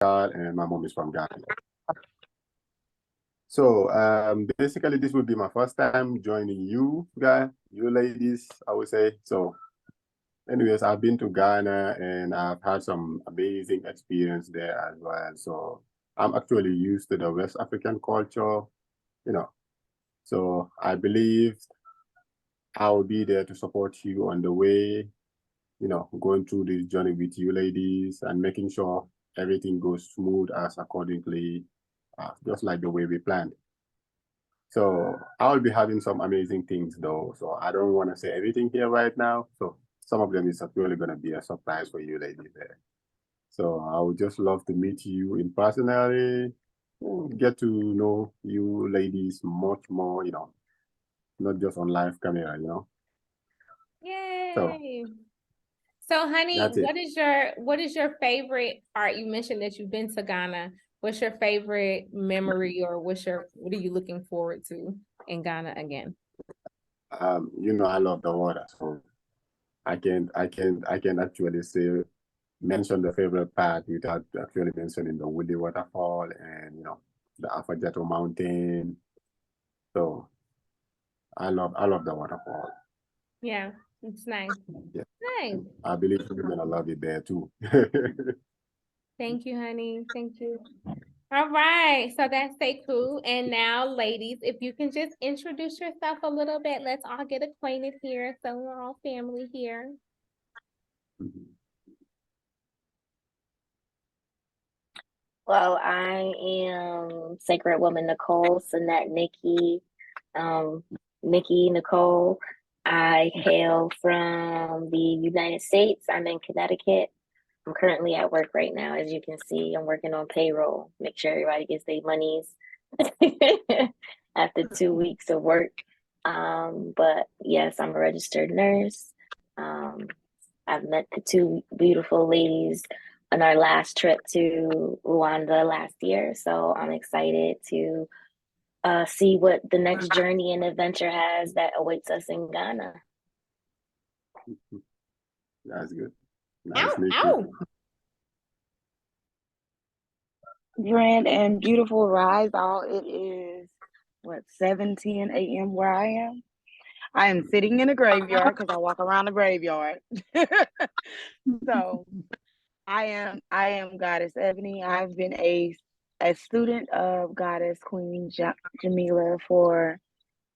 and my mom is from Ghana. So basically, this will be my first time joining you ladies, I would say. So anyways, I've been to Ghana and I've had some amazing experience there as well. So I'm actually used to the West African culture, you know. So I believe I will be there to support you on the way, going through this journey with you ladies and making sure everything goes smooth as accordingly, just like the way we planned. So I'll be having some amazing things though. So I don't want to say everything here right now. So some of them is actually going to be a surprise for you ladies there. So I would just love to meet you in personally, get to know you ladies much more, not just on live camera. So Yay. So honey, that's it. what is your favorite art? You mentioned that you've been to Ghana. What's your favorite memory or what are you looking forward to in Ghana again? I love the water, so I can actually say mention the favorite part without actually mentioning the Woody waterfall and the Afajato mountain. So I love the waterfall. Yeah, it's nice. Yeah, Nice. I believe you're gonna love it there too. Thank you, honey. Thank you. All right, so that's stay cool. And now, ladies, if you can just introduce yourself a little bit, let's all get acquainted here. So we're all family here. Well, I am Sacred Woman Nicole, Sinette Nikki Nicole. I hail from the United States. I'm in Connecticut. I'm currently at work right now. As you can see, I'm working on payroll, make sure everybody gets their monies after 2 weeks of work. But yes, I'm a registered nurse. I've met the two beautiful ladies on our last trip to Rwanda last year. So I'm excited to see what the next journey and adventure has that awaits us in Ghana. That's good. Nice to meet you. Grand and beautiful rise all. It is 7:10 a.m. where I am. I am sitting in a graveyard because I walk around the graveyard. So I am Goddess Ebony. I've been a student of Goddess Queen Jamila for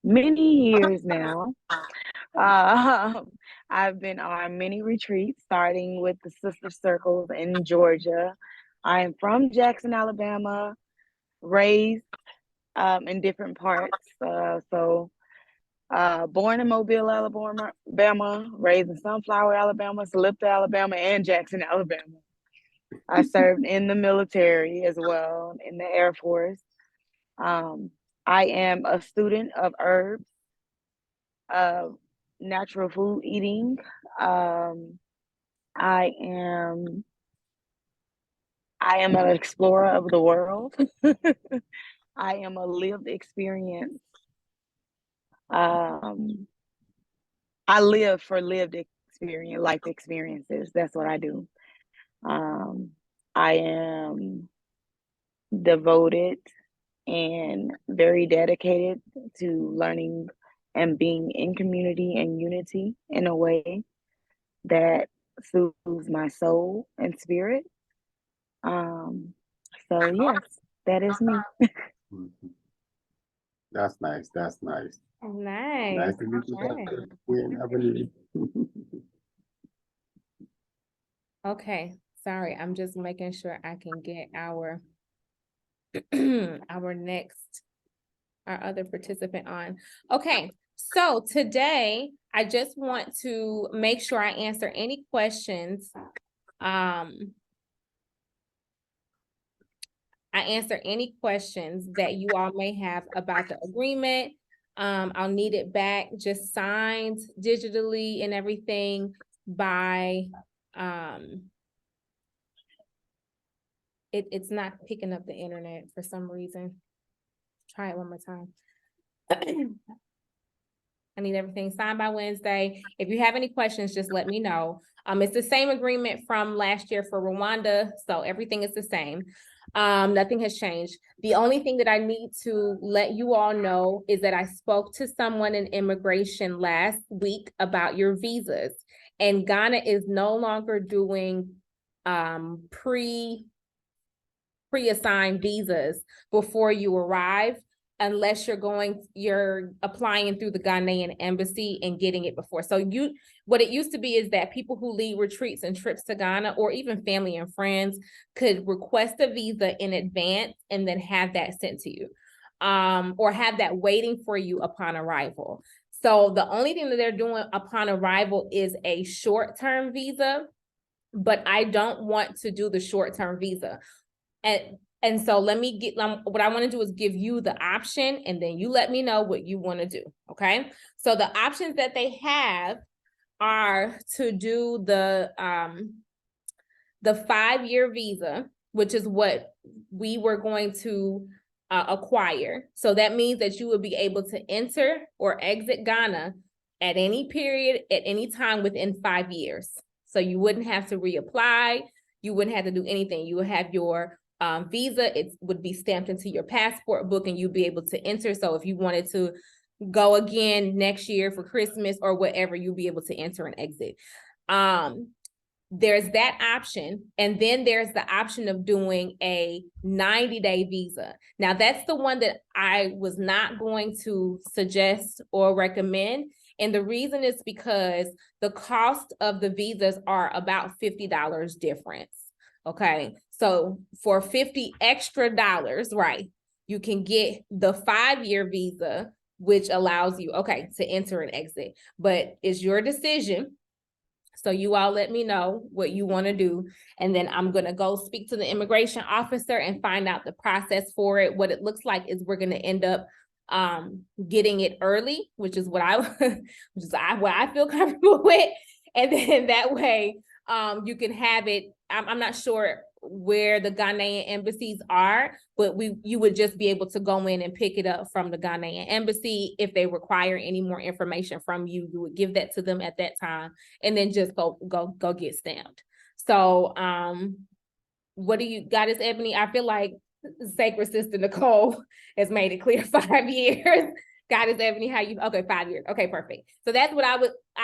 many years now. I've been on many retreats, starting with the Sister Circles in Georgia. I am from Jackson, Alabama, raised in different parts. Born in Mobile, Alabama, raised in Sunflower, Alabama, Salipta, Alabama, and Jackson, Alabama. I served in the military as well, in the Air Force. I am a student of herbs, natural food eating. I am an explorer of the world. I am a lived experience. I live for lived experience, life experiences. That's what I do. I am devoted and very dedicated to learning and being in community and unity in a way that soothes my soul and spirit. So yes, that is me. That's nice. That's nice. Nice. Nice to meet you, Queen Ebony. Okay, sorry, I'm just making sure I can get our our other participant on. Okay, so today I just want to make sure I answer any questions. I answer any questions that you all may have about the agreement. I'll need it back just signed digitally and everything by it's not picking up the internet for some reason. Try it one more time. I need everything signed by Wednesday. If you have any questions, just let me know. It's the same agreement from last year for Rwanda, so everything is the same. Nothing has changed. The only thing that I need to let you all know is that I spoke to someone in immigration last week about your visas, and Ghana is no longer doing pre-assigned visas before you arrive, unless you're applying through the Ghanaian embassy and getting it before. So what it used to be is that people who lead retreats and trips to Ghana, or even family and friends, could request a visa in advance and then have that sent to you, or have that waiting for you upon arrival. So the only thing that they're doing upon arrival is a short-term visa, but I don't want to do the short-term visa. And so let me get, what I want to do is give you the option, and then you let me know what you want to do, okay? So the options that they have are to do the 5-year visa, which is what we were going to acquire. So that means that you would be able to enter or exit Ghana at any period, at any time within 5 years. So you wouldn't have to reapply. You wouldn't have to do anything. You would have your visa. It would be stamped into your passport book, and you'd be able to enter. So if you wanted to go again next year for Christmas or whatever, you'll be able to enter and exit. There's that option. And then there's the option of doing a 90-day visa. Now, that's the one that I was not going to suggest or recommend. And the reason is because the cost of the visas are about $50 difference. Okay. So for $50 extra, right, you can get the 5-year visa, which allows you, okay, to enter and exit. But it's your decision. So you all let me know what you want to do. And then I'm going to go speak to the immigration officer and find out the process for it. What it looks like is we're going to end up getting it early, which is what what I feel comfortable with. And then that way you can have it. I'm not sure where the Ghanaian embassies are, but you would just be able to go in and pick it up from the Ghanaian embassy. If they require any more information from you, you would give that to them at that time, and then just go get stamped. So what do you got, is Ebony? I feel like Sacred Sister Nicole has made it clear 5 years. God is Ebony, okay, 5 years. Okay, perfect. So that's what I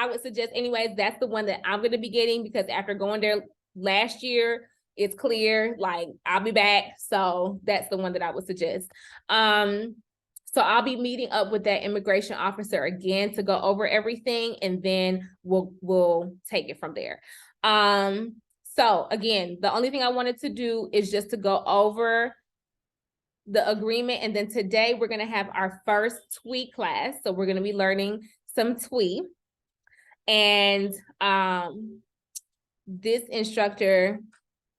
would suggest. Anyways, that's the one that I'm going to be getting, because after going there last year, it's clear, like, I'll be back. So that's the one that I would suggest. So I'll be meeting up with that immigration officer again to go over everything, and then we'll take it from there. So again, the only thing I wanted to do is just to go over the agreement. And then today we're going to have our first TWE class. So we're going to be learning some TWE. And this instructor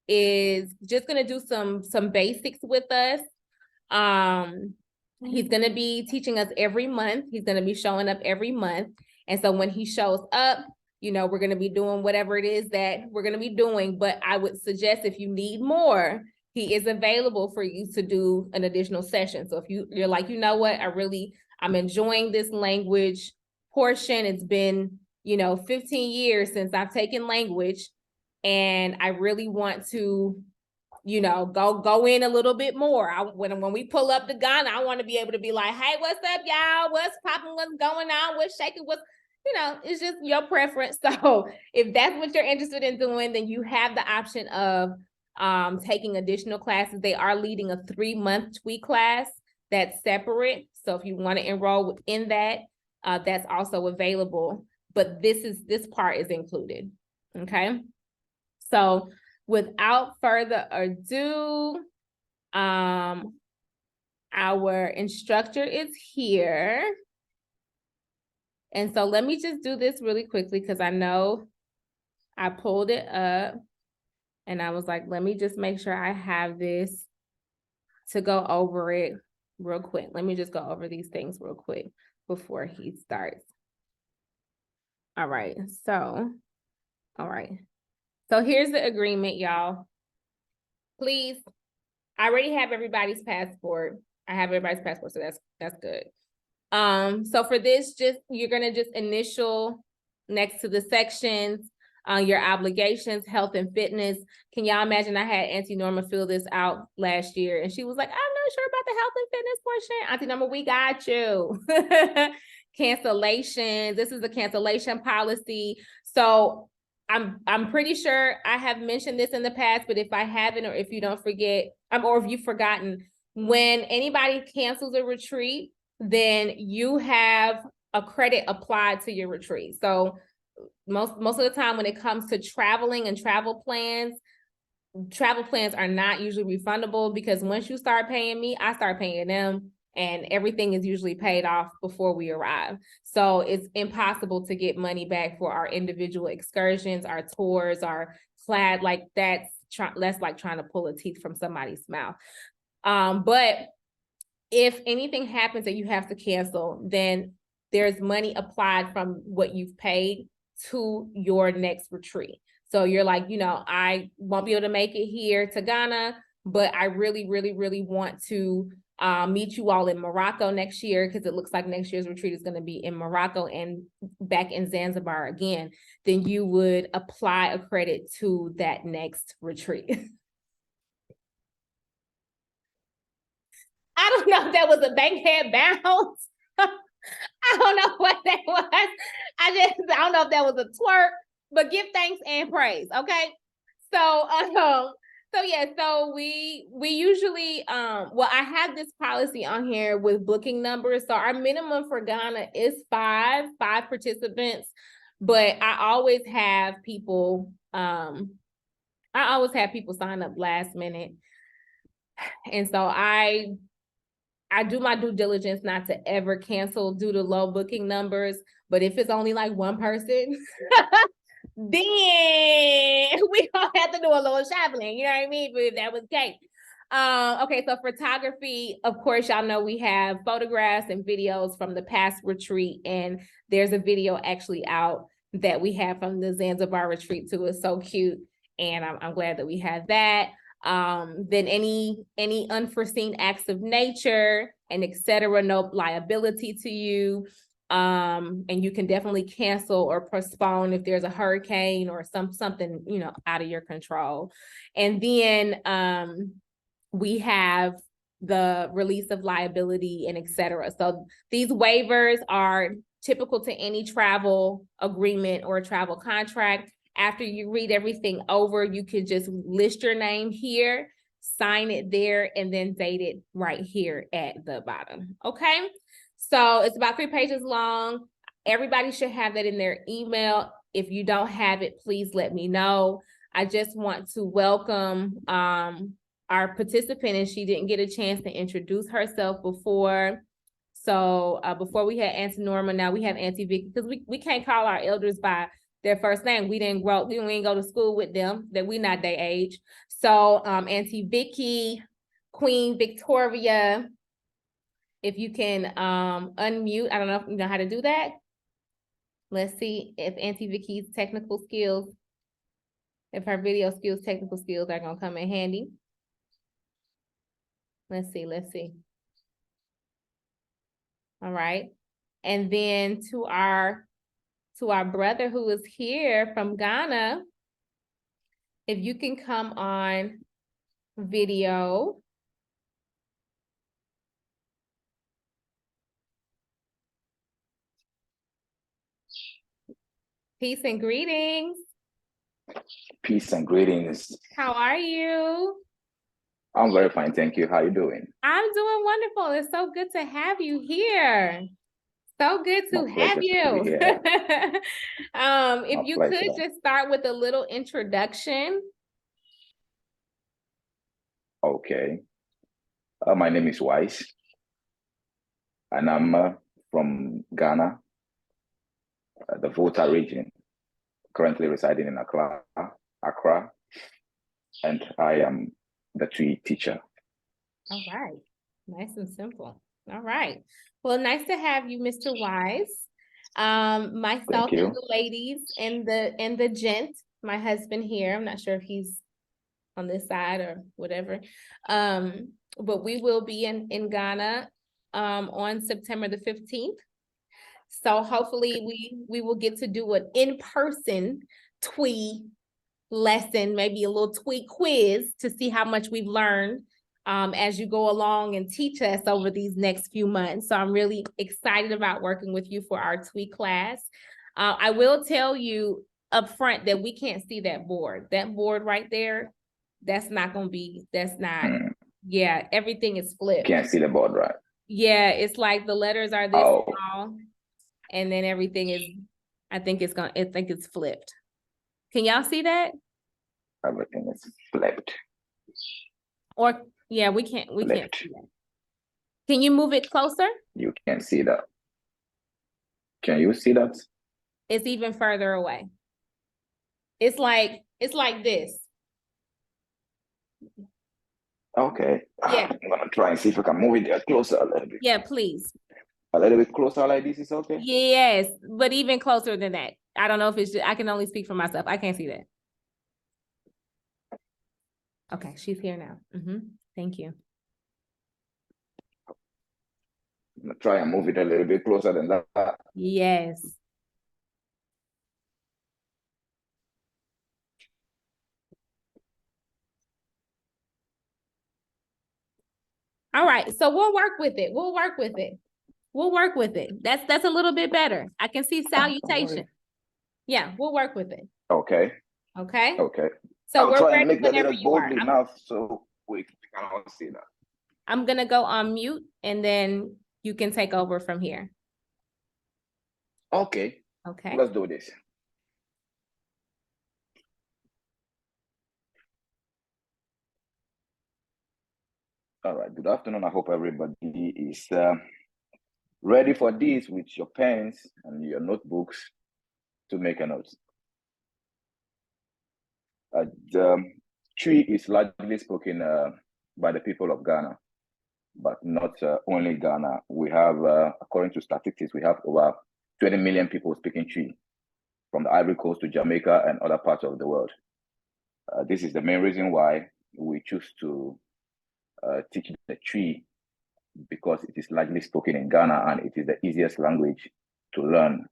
is just going to do some basics with us. He's going to be teaching us every month. He's going to be showing up every month. And so when he shows up, you know, we're going to be doing whatever it is that we're going to be doing. But I would suggest, if you need more, he is available for you to do an additional session. So if you're like, you know what, I'm enjoying this language portion. It's been, 15 years since I've taken language, and I really want to, go in a little bit more. When we pull up to Ghana, I want to be able to be like, hey, what's up, y'all? What's popping? What's going on? What's shaking? It's just your preference. So if that's what you're interested in doing, then you have the option of taking additional classes. They are leading a 3-month TWE class that's separate. So if you want to enroll within that, that's also available. But this part is included. Okay. So without further ado, our instructor is here. And so let me just do this really quickly, because I know I pulled it up and I was like, let me just make sure I have this to go over it real quick. Let me just go over these things real quick before he starts. All right. So here's the agreement, y'all. Please, I already have everybody's passport. I have everybody's passport, so that's good. So for this, you're gonna just initial next to the sections, your obligations, health and fitness. Can y'all imagine I had Auntie Norma fill this out last year and she was like, I'm not sure about the health and fitness portion. Auntie Norma, we got you. Cancellation. This is a cancellation policy. So I'm pretty sure I have mentioned this in the past, but if I haven't, or if you don't forget, or if you've forgotten, when anybody cancels a retreat, then you have a credit applied to your retreat. So most of the time when it comes to traveling and travel plans are not usually refundable, because once you start paying me, I start paying them, and everything is usually paid off before we arrive. So it's impossible to get money back for our individual excursions, our tours, our clad, like that's like trying to pull a teeth from somebody's mouth. But if anything happens that you have to cancel, then there's money applied from what you've paid to your next retreat. So you're like, I won't be able to make it here to Ghana, but I really, really, really want to meet you all in Morocco next year, because it looks like next year's retreat is going to be in Morocco and back in Zanzibar again. Then you would apply a credit to that next retreat. I don't know if that was a bankhead bounce. I don't know what that was. I don't know if that was a twerk, but give thanks and praise, okay? So we usually well, I have this policy on here with booking numbers. So our minimum for Ghana is five participants, but I always have people sign up last minute. And so I do my due diligence not to ever cancel due to low booking numbers. But if it's only like one person, then we gonna have to do a little shuffling, you know what I mean? But if that was the case. Okay, so photography, of course, y'all know we have photographs and videos from the past retreat, and there's a video actually out that we have from the Zanzibar retreat too. It's so cute, and I'm glad that we have that. Then any unforeseen acts of nature and etc., no liability to you. And you can definitely cancel or postpone if there's a hurricane or something, out of your control. And then we have the release of liability and etc. So these waivers are typical to any travel agreement or travel contract. After you read everything over, you can just list your name here, sign it there, and then date it right here at the bottom. Okay. So it's about 3 pages long. Everybody should have that in their email. If you don't have it, please let me know. I just want to welcome our participant, and she didn't get a chance to introduce herself before. So before we had Auntie Norma, now we have Auntie Vicky, because we can't call our elders by their first name. We didn't go to school with them, that we not their age. So Auntie Vicky, Queen Victoria, if you can unmute. I don't know if you know how to do that. Let's see if Auntie Vicky's technical skills, if her video skills, technical skills are gonna come in handy. Let's see. All right. And then to our brother who is here from Ghana, if you can come on video. Peace and greetings. Peace and greetings. How are you? I'm very fine, thank you. How are you doing? I'm doing wonderful. It's so good to have you here. So good to have you. If you could just start with a little introduction. Okay. My name is Wise, and I'm from Ghana, the Volta region, currently residing in Accra, and I am the Twi teacher. All right. Nice and simple. All right. Well, nice to have you, Mr. Wise. Myself and the ladies and the gent, my husband here. I'm not sure if he's on this side or whatever. But we will be in Ghana on September the 15th. So hopefully we will get to do an in-person TWE lesson, maybe a little TWE quiz to see how much we've learned as you go along and teach us over these next few months. So I'm really excited about working with you for our TWE class. I will tell you up front that we can't see that board. That board right there, that's not, yeah, everything is flipped. Can't see the board, right? Yeah, it's like the letters are this small and then everything is, I think it's flipped. Can y'all see that? Everything is flipped. Or yeah, we can't see that. Can you move it closer? You can't see that. Can you see that? It's even further away. It's like this. Okay. Yeah. I'm gonna try and see if I can move it there closer a little bit. Yeah, please. A little bit closer like this is okay? Yes, but even closer than that. I don't know if it's just, I can only speak for myself. I can't see that. Okay, she's here now. Thank you. I'm gonna try and move it a little bit closer than that. Yes. All right, so we'll work with it. We'll work with it. We'll work with it. That's a little bit better. I can see salutation. Yeah, we'll work with it. Okay. Okay. Okay. So I'll we're try ready and make that whenever little you are. boldly enough so we can all see that. I'm gonna go on mute and then you can take over from here. Okay. Okay. Let's do this. All right. Good afternoon. I hope everybody is ready for this with your pens and your notebooks to make a note. The Twi is largely spoken by the people of Ghana, but not only Ghana. We have, according to statistics, we have over 20 million people speaking Twi from the Ivory Coast to Jamaica and other parts of the world. This is the main reason why we choose to teach the Twi, because it is largely spoken in Ghana and it is the easiest language to learn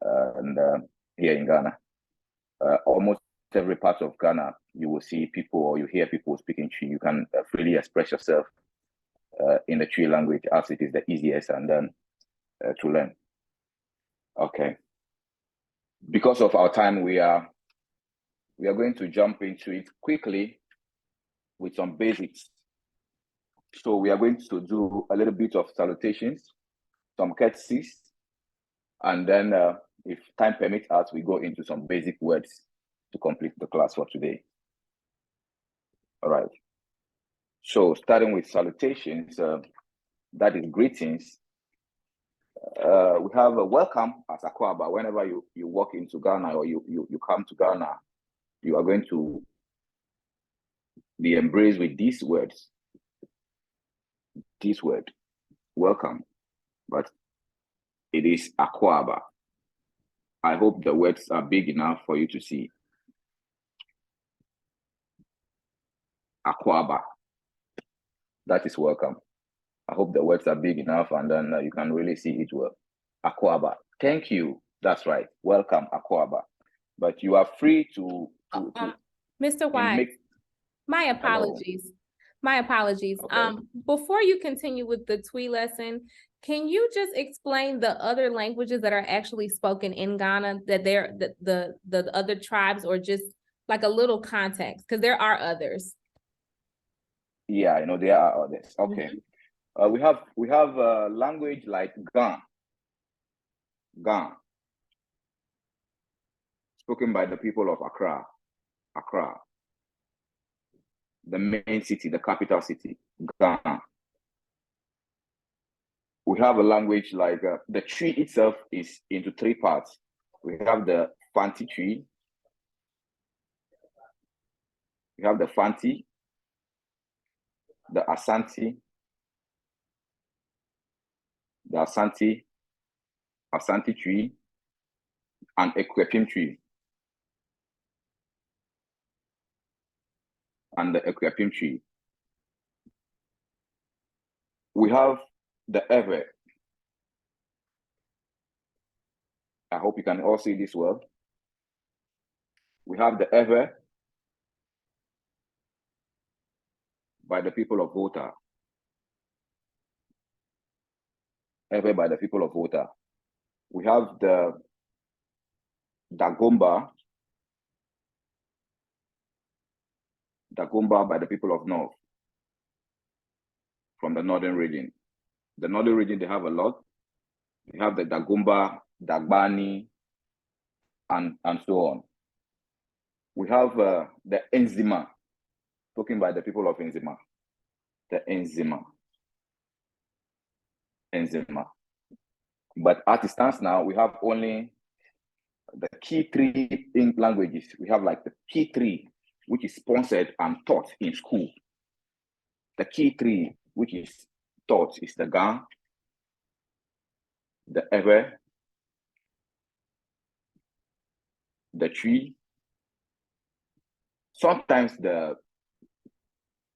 here in Ghana. Almost every part of Ghana, you will see people or you hear people speaking Twi. You can freely express yourself in the Twi language as it is the easiest and then to learn. Okay. Because of our time, we are going to jump into it quickly with some basics. So we are going to do a little bit of salutations, some courtesies, and then if time permits us, we go into some basic words to complete the class for today. All right. So starting with salutations, that is greetings. We have a welcome as Accra-bound. Whenever you walk into Ghana or you come to Ghana, you are going to be embraced with these words. This word, welcome, but it is Accra-bound. I hope the words are big enough for you to see. Accra-bound. That is welcome. I hope the words are big enough and then you can really see it well. Accra-bound. Thank you. That's right. Welcome, Accra-bound. But you are free to Mr. White, my apologies. Hello. My apologies. Okay. Before you continue with the TWE lesson, can you just explain the other languages that are actually spoken in Ghana, that they're the other tribes, or just like a little context, because there are others. Yeah, I know there are others. Okay. We have a language like Ghan, spoken by the people of Accra, the main city, the capital city, Ghana. We have a language like the Twi itself is into three parts. We have the Fanti Twi, we have the Fanti, the Asante, Asante Twi, and Equiapim Twi. And the Equiapim Twi. We have the Ewe, I hope you can all see this well. We have the ever by the people of Volta. Ever by the people of Volta. We have the Dagomba by the people of North, from the northern region. The northern region, they have a lot. They have the Dagomba, Dagbani, and so on. We have the Enzima, spoken by the people of Enzima. The Enzima. But as it stands now, we have only the key 3 in languages. We have like the key 3, which is sponsored and taught in school. The key 3, which is taught, is the Ga, the Ewe, the Tree. Sometimes the,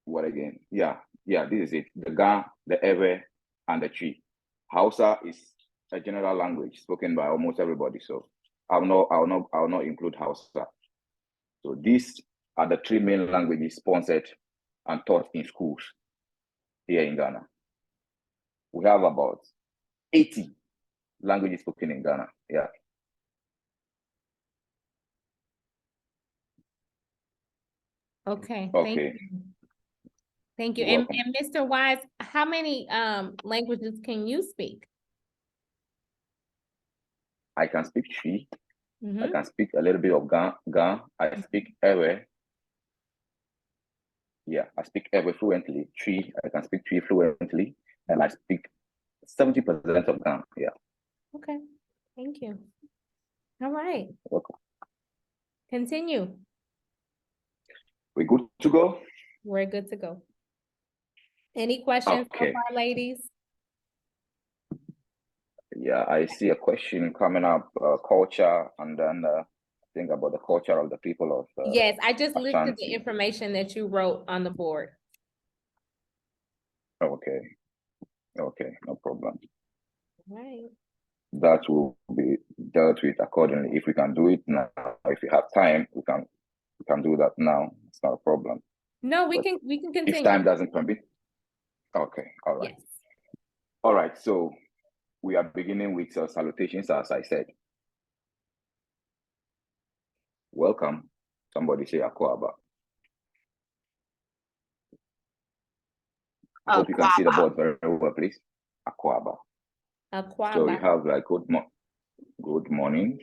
what again? Yeah, this is it. The Ga, the Ewe, and the Tree. Hausa is a general language spoken by almost everybody, so I'll not include Hausa. So these are the 3 main languages sponsored and taught in schools here in Ghana. We have about 80 languages spoken in Ghana. Yeah. Okay. Okay. Thank you. You're And Mr. Wise, how many languages can you speak? I can speak Twi. Mm-hmm. I can speak a little bit of Ga. I speak Ewe. Yeah, I speak Ewe fluently. Twi, I can speak Twi fluently, and I speak 70% of Ga. Yeah. Okay. Thank you. All right. Welcome. Continue. We good to go? We're good to go. Any questions Okay. so far, ladies? Yeah, I see a question coming up, culture, and then think about the culture of the people of Yes, I just listed Ashanti. the information that you wrote on the board. Okay, no problem. Right. That will be dealt with accordingly. If we can do it now, if we have time, we can do that now. It's not a problem. No, we But can continue. If time doesn't permit. Okay, all right. Yes. All right, so we are beginning with salutations, as I said. Welcome. Somebody say Akwaba. I hope you can see the board very well, please. Akwaba. Accra-bound. So you have like good morning.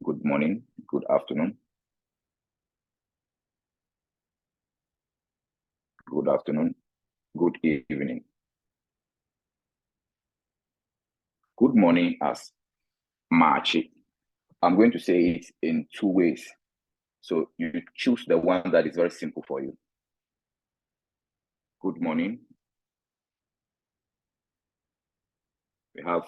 Good morning, good afternoon. Good afternoon, good evening. Good morning as Machi. I'm going to say it in 2 ways. So you choose the one that is very simple for you. Good morning. We have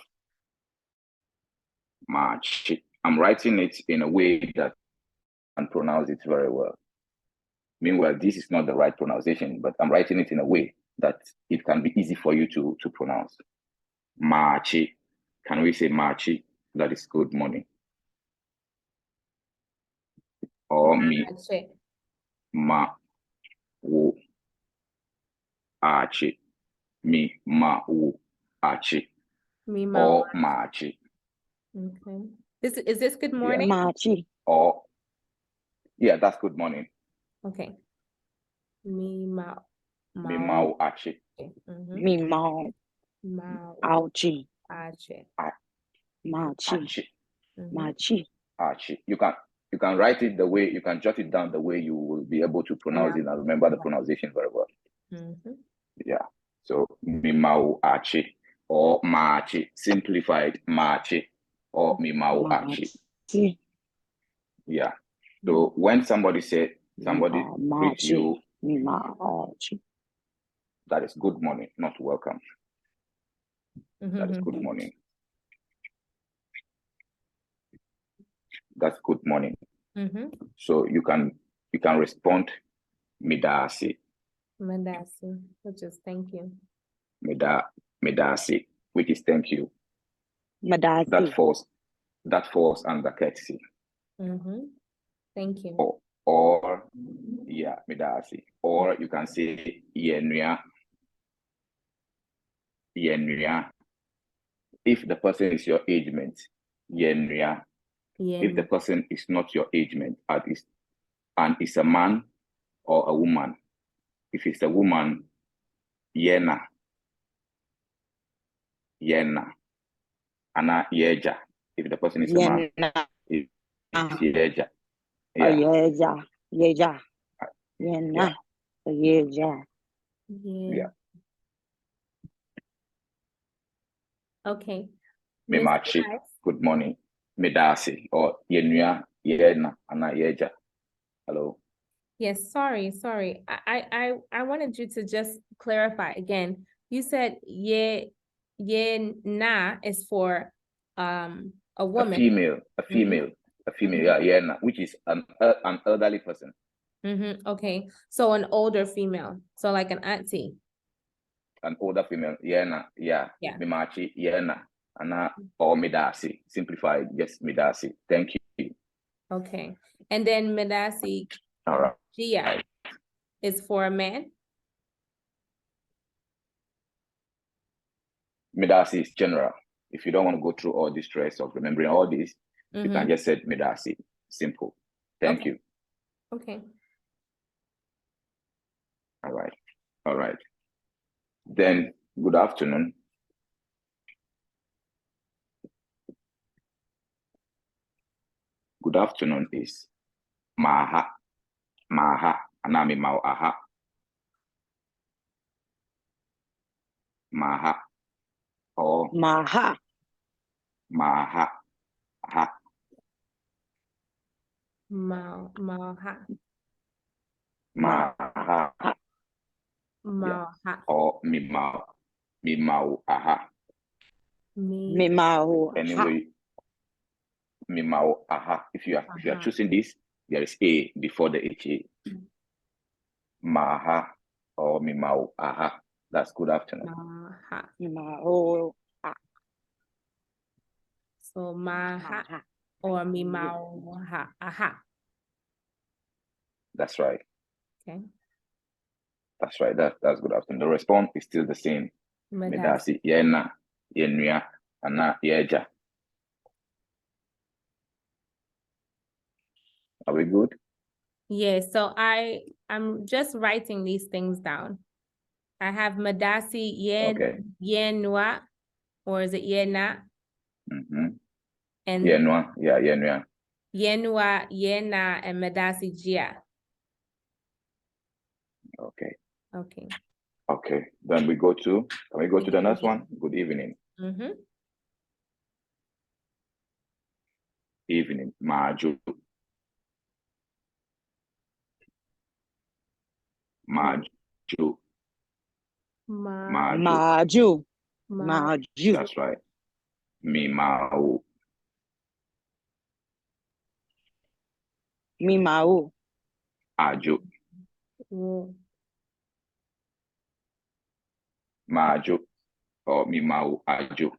Machi. I'm writing it in a way that I can pronounce it very well. Meanwhile, this is not the right pronunciation, but I'm writing it in a way that it can be easy for you to pronounce. Machi. Can we say Machi? That is good morning. Or me. Ma. Wo. Achi. Me. Ma. Wo. Achi. Me, ma. Or Machi. Okay. Is this good morning? Machi. Or, yeah, that's good morning. Okay. Me, ma. Me, ma. Wo. Achi. Me, ma. Ma. Auchi. Achi. Machi. Achi. Machi. Achi. You can write it the way, you can jot it down the way you will be able to pronounce it and remember the pronunciation very well. Yeah. So Mimau Achi or Machi, simplified Machi or Mimau Achi. Yeah. So when somebody said greets you, that is good morning, not welcome. That is good morning. That's good morning. So you can respond Midasi. Midasi, which is thank you. Medasi, which is thank you. Madasi. That falls under courtesy. Thank you. Or yeah, Medasi. Or you can say Yenria. If the person is your age mate, Yenria. If the person is not your age mate, and is a man or a woman. If it's a woman, Yena. Ana Yeja. If the person is a man, it's Yeja. Yeja. Yena. Yeja. Yeah. Okay. Memachi, good morning. Medasi or Yenua, Yena, Ana Yeja. Hello. Yes, sorry. I wanted you to just clarify again. You said na is for a woman. A female, yeah, Yena, which is an elderly person. Okay. So an older female. So like an auntie. An older female, Yena, yeah. Mimachi, Yena, Ana or Medasi. Simplified, just Medasi. Thank you. Okay. And then Medasi All right. Gia is for a man. Medasi is general. If you don't want to go through all the stress of remembering all this, you can just say Medasi. Simple. Thank you. Okay. All right. Then good afternoon. Good afternoon is Maha, Anami Mau Aha. Maha or Maha. Ha. Maha. Or Mimau Aha. Mimau. Anyway, Mimau Aha. If you are choosing this, there is A before the HA. Maha or Mimau Aha. That's good afternoon. Mimau. So Maha or Mimau Aha. That's right. Okay. That's right. That's good afternoon. The response is still the same. Medasi, Yena, Yenua, Ana, Yeja. Are we good? Yes. So I'm just writing these things down. I have Medasi Yenua, or is it Yena? And Yenua. Yenua, Yena, and Medasi Gia. Okay. Then can we go to the next one? Good evening. Evening. Maju. That's right. Mimau. Aju. Maju or Mimau Aju.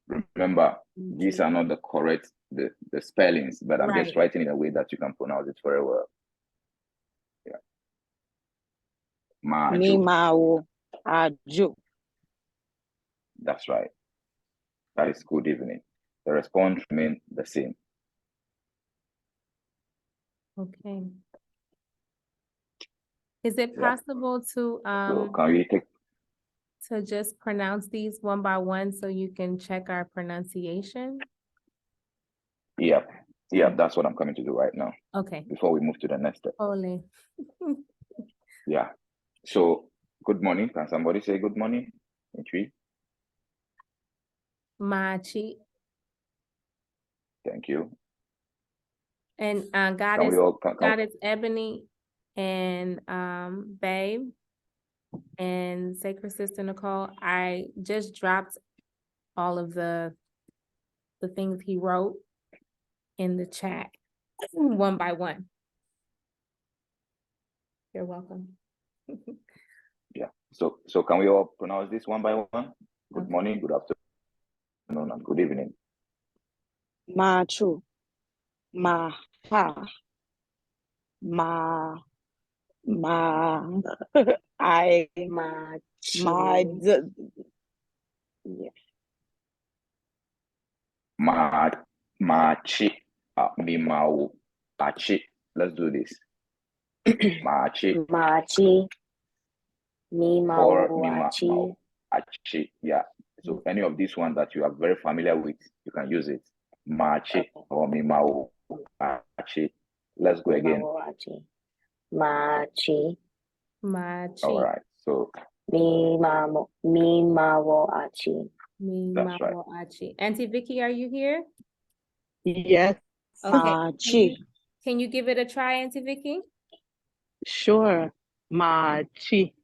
Remember, these are not the correct the spellings, but I'm just writing in a way that you can pronounce it very well. Yeah. Mimau Aju. That's right. That is good evening. The response remains the same. Okay. Is it possible to so can we take to just pronounce these one by one so you can check our pronunciation? Yep, that's what I'm coming to do right now. Okay. Before we move to the next step. Holy. Yeah. So good morning. Can somebody say good morning in 3? Machi. Thank you. And Goddess Ebony and Babe and Sacred Sister Nicole, I just dropped all of the things he wrote in the chat one by one. You're welcome. Yeah. So can we all pronounce this one by one? Good Okay. morning, good afternoon, and good evening. Machu. Maha. Ma. I. Machi. Yeah. Machi. Mimau. Achi. Let's do this. Machi. Machi. Or Mimawachi. Mimau. Achi. Yeah. So any of these ones that you are very familiar with, you can use it. Machi or Mimau. Achi. Let's go again. Mimawachi. Machi. Machi. All right. So Mimawachi. that's right. Mimawachi. Auntie Vicky, are you here? Yes. Okay. Machi. Can you give it a try, Auntie Vicky? Sure. Machi.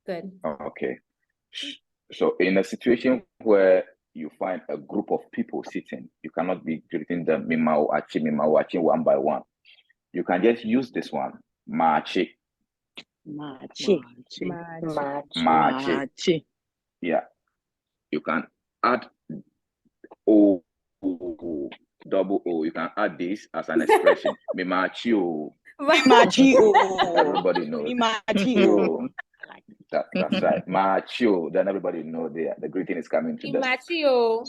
Good. Okay. So in a situation where you find a group of people sitting, you cannot be greeting them Mimau Achi one by one. You can just use this one. Machi. Machi. Machi. Yeah. You can add O, double O. You can add this as an expression. Mimachi o. Machi. Everybody knows. Machi. That's right. Machi. Then everybody knows the greeting is coming to them. Machio.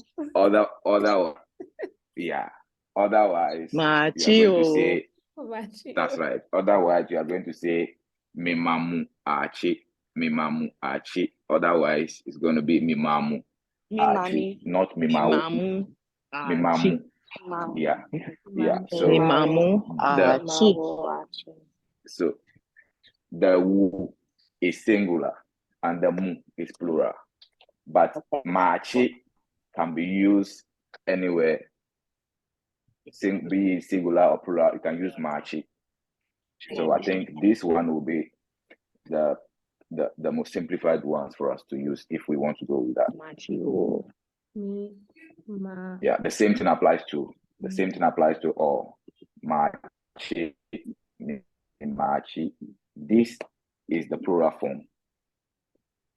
Otherwise, yeah. Otherwise, you are going to say, that's right. Otherwise, you are going to say Mimamu Achi. Mimamu Achi. Otherwise, it's going to be Mimamu Achi, not Mimau. Mimamu. Yeah. Yeah. So Mimamu Achi. So the wu is singular and the mu is plural. But Machi can be used anywhere. Be singular or plural, you can use Machi. So I think this one will be the most simplified ones for us to use if we want to go with that. Yeah, the same thing applies to all. Machi, Machi. This is the plural form.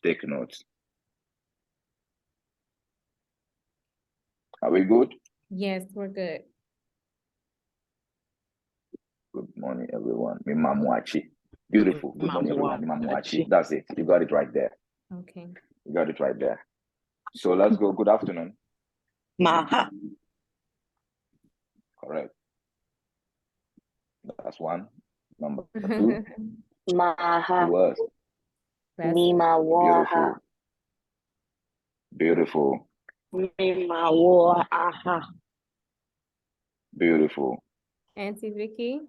Take notes. Are we good? Yes, we're good. Good morning, everyone. Mimamuachi. Beautiful. Good morning, everyone. Mimamuachi. That's it. You got it right there. Okay. You got it right there. So let's go. Good afternoon. Maha. Correct. That's one. Number two. Maha. Was. Mimawaha. Beautiful. Mimawaha. Beautiful. Auntie Vicky.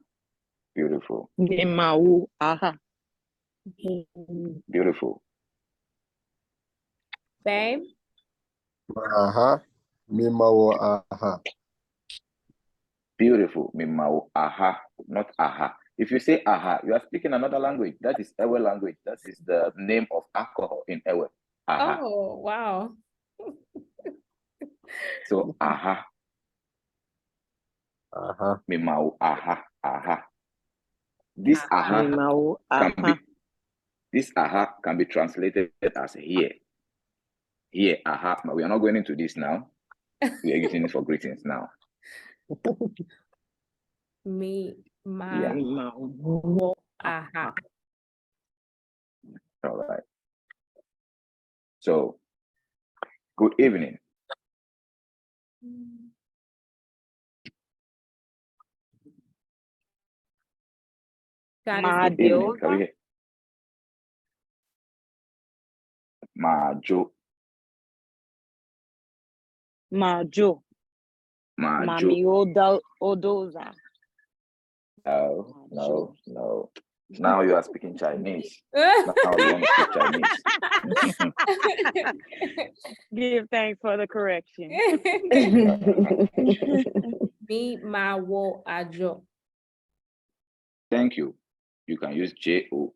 Beautiful. Mimawaha. Beautiful. Babe. Aha. Mimawo aha. Beautiful. Mimau aha, not aha. If you say aha, you are speaking another language. That is Ewe language. That is the name of alcohol in Ewe. Aha. Oh, wow. So aha. Aha. Mimau aha. Aha. This aha can be translated as here. Here, aha. But we are not going into this now. We are using it for greetings now. Aha. All right. So, good evening. Good evening. Can we hear? Majo. Majo. Mami Odoza. No. Now you are speaking Chinese. Now you want to speak Chinese. Give thanks for the correction. Me, my wo, ajo. Thank you. You can use J-O,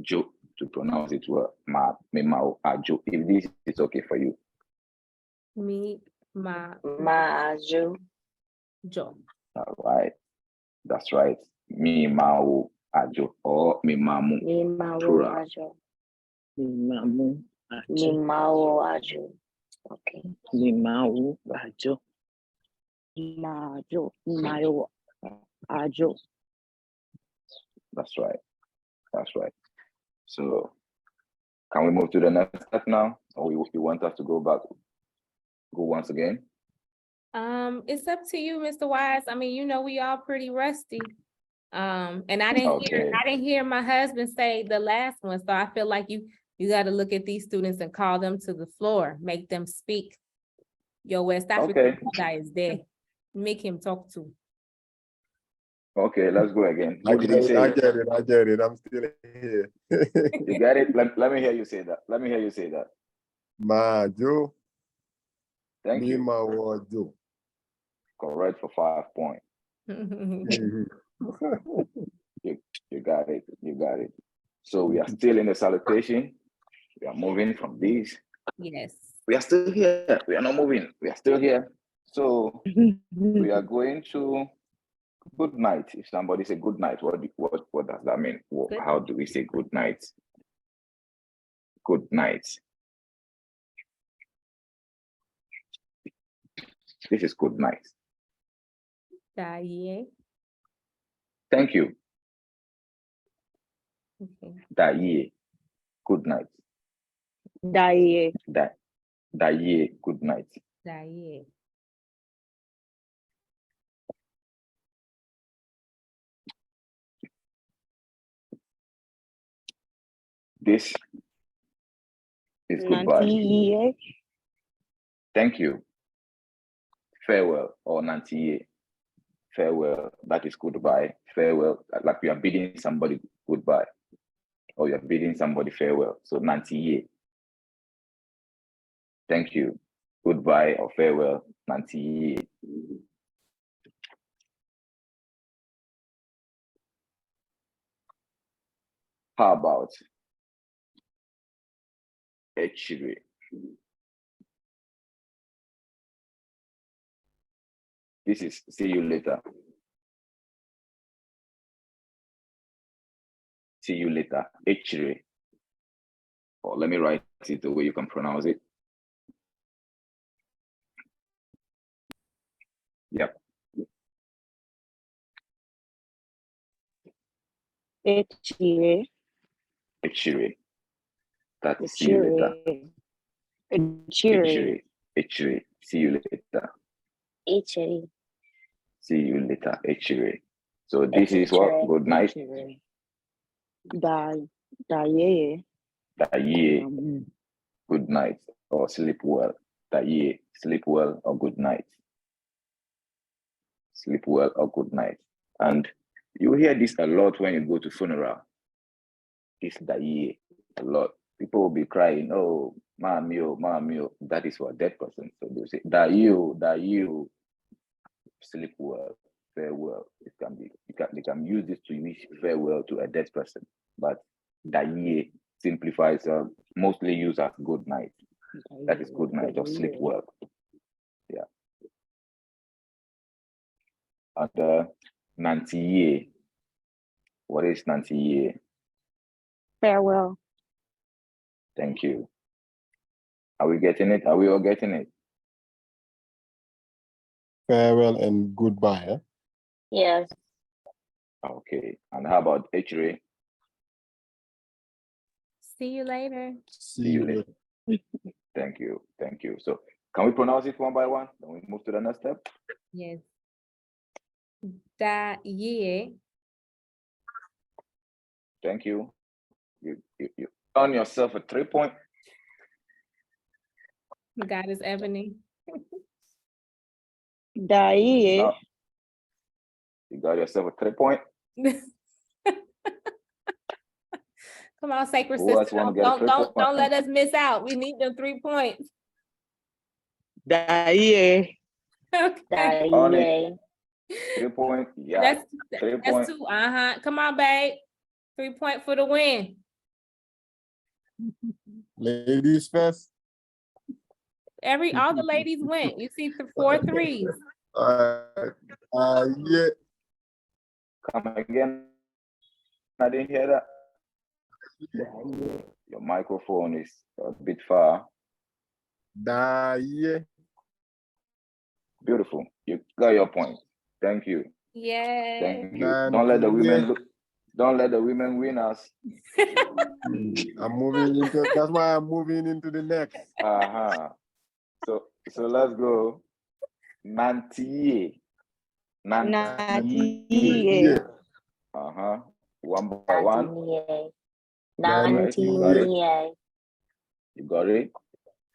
Jo, to pronounce it well. Me, mao, ajo. If this is okay for you. Me, ma, Majo. jo. All right. That's right. Me, mao, ajo, or mimamu. Mimawo Plural. ajo. Limamu ajo. Mimawo ajo. Okay. Limawu ajo. Majo. Mayo ajo. That's right. That's right. So, can we move to the next step now? Or you want us to go back, go once again? It's up to you, Mr. Wise. I mean, you know, we all pretty rusty. And I didn't hear my husband say the last one, so I feel like you got to look at these students and call them to the floor, make them speak. Yo, West African guy is there. Make him talk to. Okay, let's go again. I get it. I'm still here. You got it? Let me hear you say that. Let me hear you say that. Majo. Thank you. Mimawo. Correct for 5 points. You got it. You got it. So we are still in the salutation. We are moving from these. Yes. We are still here. We are not moving. We are still here. So we are going to good night. If somebody say good night, what does that mean? How do we say good night? Good night. This is good night. Daye. Thank you. Okay. Daye. Good night. Daye. Daye. Good night. Daye. This is goodbye. Nantiye. Thank you. Farewell or nantiye. Farewell. That is goodbye. Farewell. Like you are bidding somebody goodbye, or you are bidding somebody farewell. So nantiye. Thank you. Goodbye or farewell. Nantiye. How about echiri? This is see you later. See you later. Echiri. Or let me write it the way you can pronounce it. Yep. Echire. Echiri. That's see you later. Echire. Echiri. See you later. Echiri. See you later. Echiri. So this is what? Good night. Daye. Daye. Good night or sleep well. Daye. Sleep well or good night. Sleep well or good night. And you hear this a lot when you go to funeral. This daye a lot. People will be crying, oh, ma'am, that is for a dead person. So they'll say, daye, sleep well, farewell. It can be, they can use this to wish farewell to a dead person. But daye simplifies, mostly used as good night. That is good night or sleep well. Yeah. And nantiye. What is nantiye? Farewell. Thank you. Are we getting it? Are we all getting it? Farewell and goodbye. Huh? Yes. Okay. And how about echiri? See you later. See you later. Thank you. Thank you. So can we pronounce it one by one? Then we move to the next step. Yes. Daye. Thank you. You earn yourself a 3 point. God is Ebony. Daye. Now, you got yourself a 3 point. Come on, sacred Who else sister. wanna get a 3 point? Don't let us miss out. We need them 3 points. Daye. Okay. Daye. 3 point. Yeah. That's 2. Come on, babe. 3 point for the win. Ladies first. All the ladies went. You see 4 threes. Yeah. Come again. I didn't hear that. Your microphone is a bit far. Yeah. Beautiful. You got your point. Thank you. Yes. Thank you. Don't let the women look. Don't let the women win us. I'm moving into. That's why I'm moving into the next. So let's go. Nantiye. Natiye. One by one. Nantiye. You got it.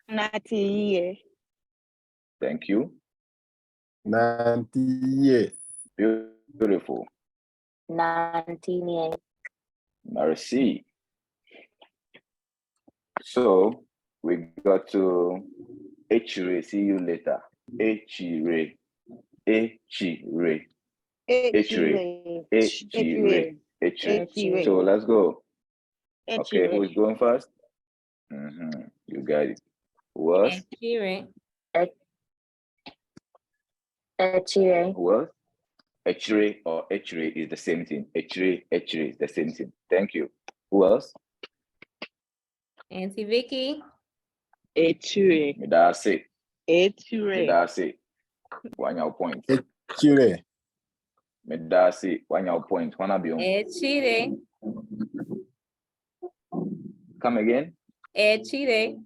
Natiye. Thank you. Nantiye. Beautiful. Nantiye. Merci. So we got to Echire. See you later. Echire. Echire. Echire. Echire. Echire. So let's go. Okay, who is going first? You got it. Who else? Echire. Echire. Who else? Echire or Echire is the same thing. Echire is the same thing. Thank you. Who else? Auntie Vicky. Echire. Medase. Echire. Medase. 1 point. Chile. Medase. 1 point. Echire. Come again. Echire.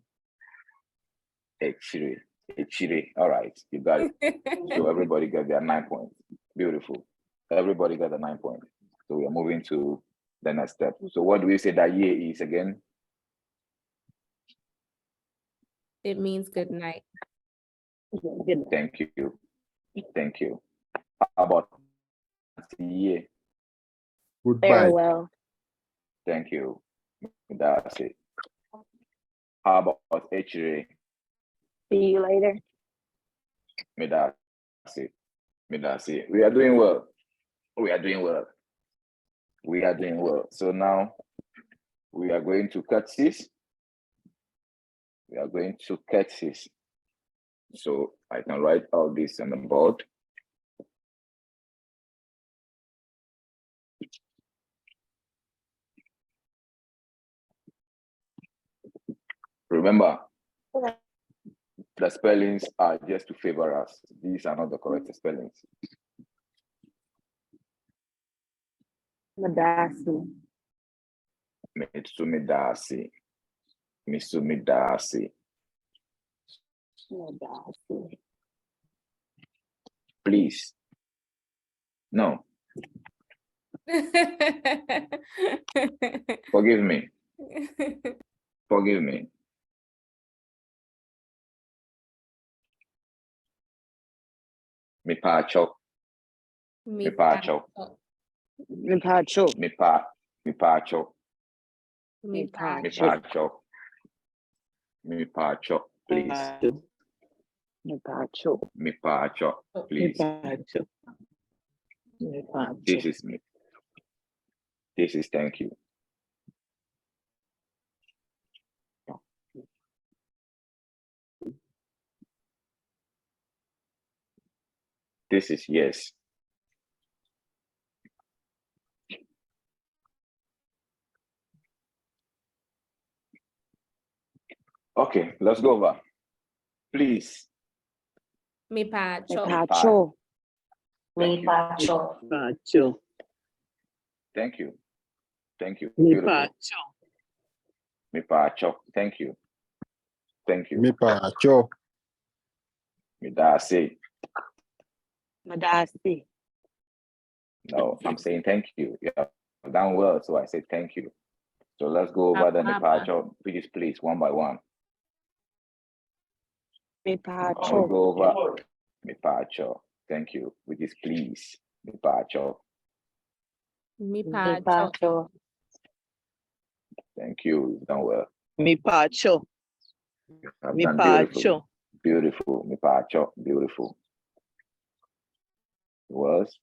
Echire. Echire. All right, you got it. So everybody got their 9 points. Beautiful. Everybody got the 9 points. So we are moving to the next step. So what do we say that year is again? It means good night. Thank you. Thank you. How about year? Goodbye. Farewell. Thank you. That's it. How about Echire? See you later. Medase. Medase. We are doing well. We are doing well. We are doing well. So now we are going to curtsies. We are going to curtsies. So I can write all this on the board. Remember, the spellings are just to favor us. These are not the correct spellings. Madasi. Mitsumidasi. Mitsumidasi. Madasi. Please. No. Forgive me. Forgive me. Mipacho. Mipacho. Mipacho. Mipacho. Mipacho. Mipacho. Please. Mipacho. Mipacho. Please. This is me. This is thank you. This is yes. Okay, let's go over. Please. Mipacho. Mipacho. Thank you. Thank you. Beautiful. Mipacho. Thank you. Thank you. Mipacho. Midasi. Madasi. No, I'm saying thank you. You have done well, so I say thank you. So let's go over the Mipacho. Please, one by one. Mipacho. Go over Mipacho. Thank you. Which is please. Mipacho. Mipacho. Thank you. You've done well. Mipacho. I've done beautiful. Beautiful. Mipacho. Beautiful. Was.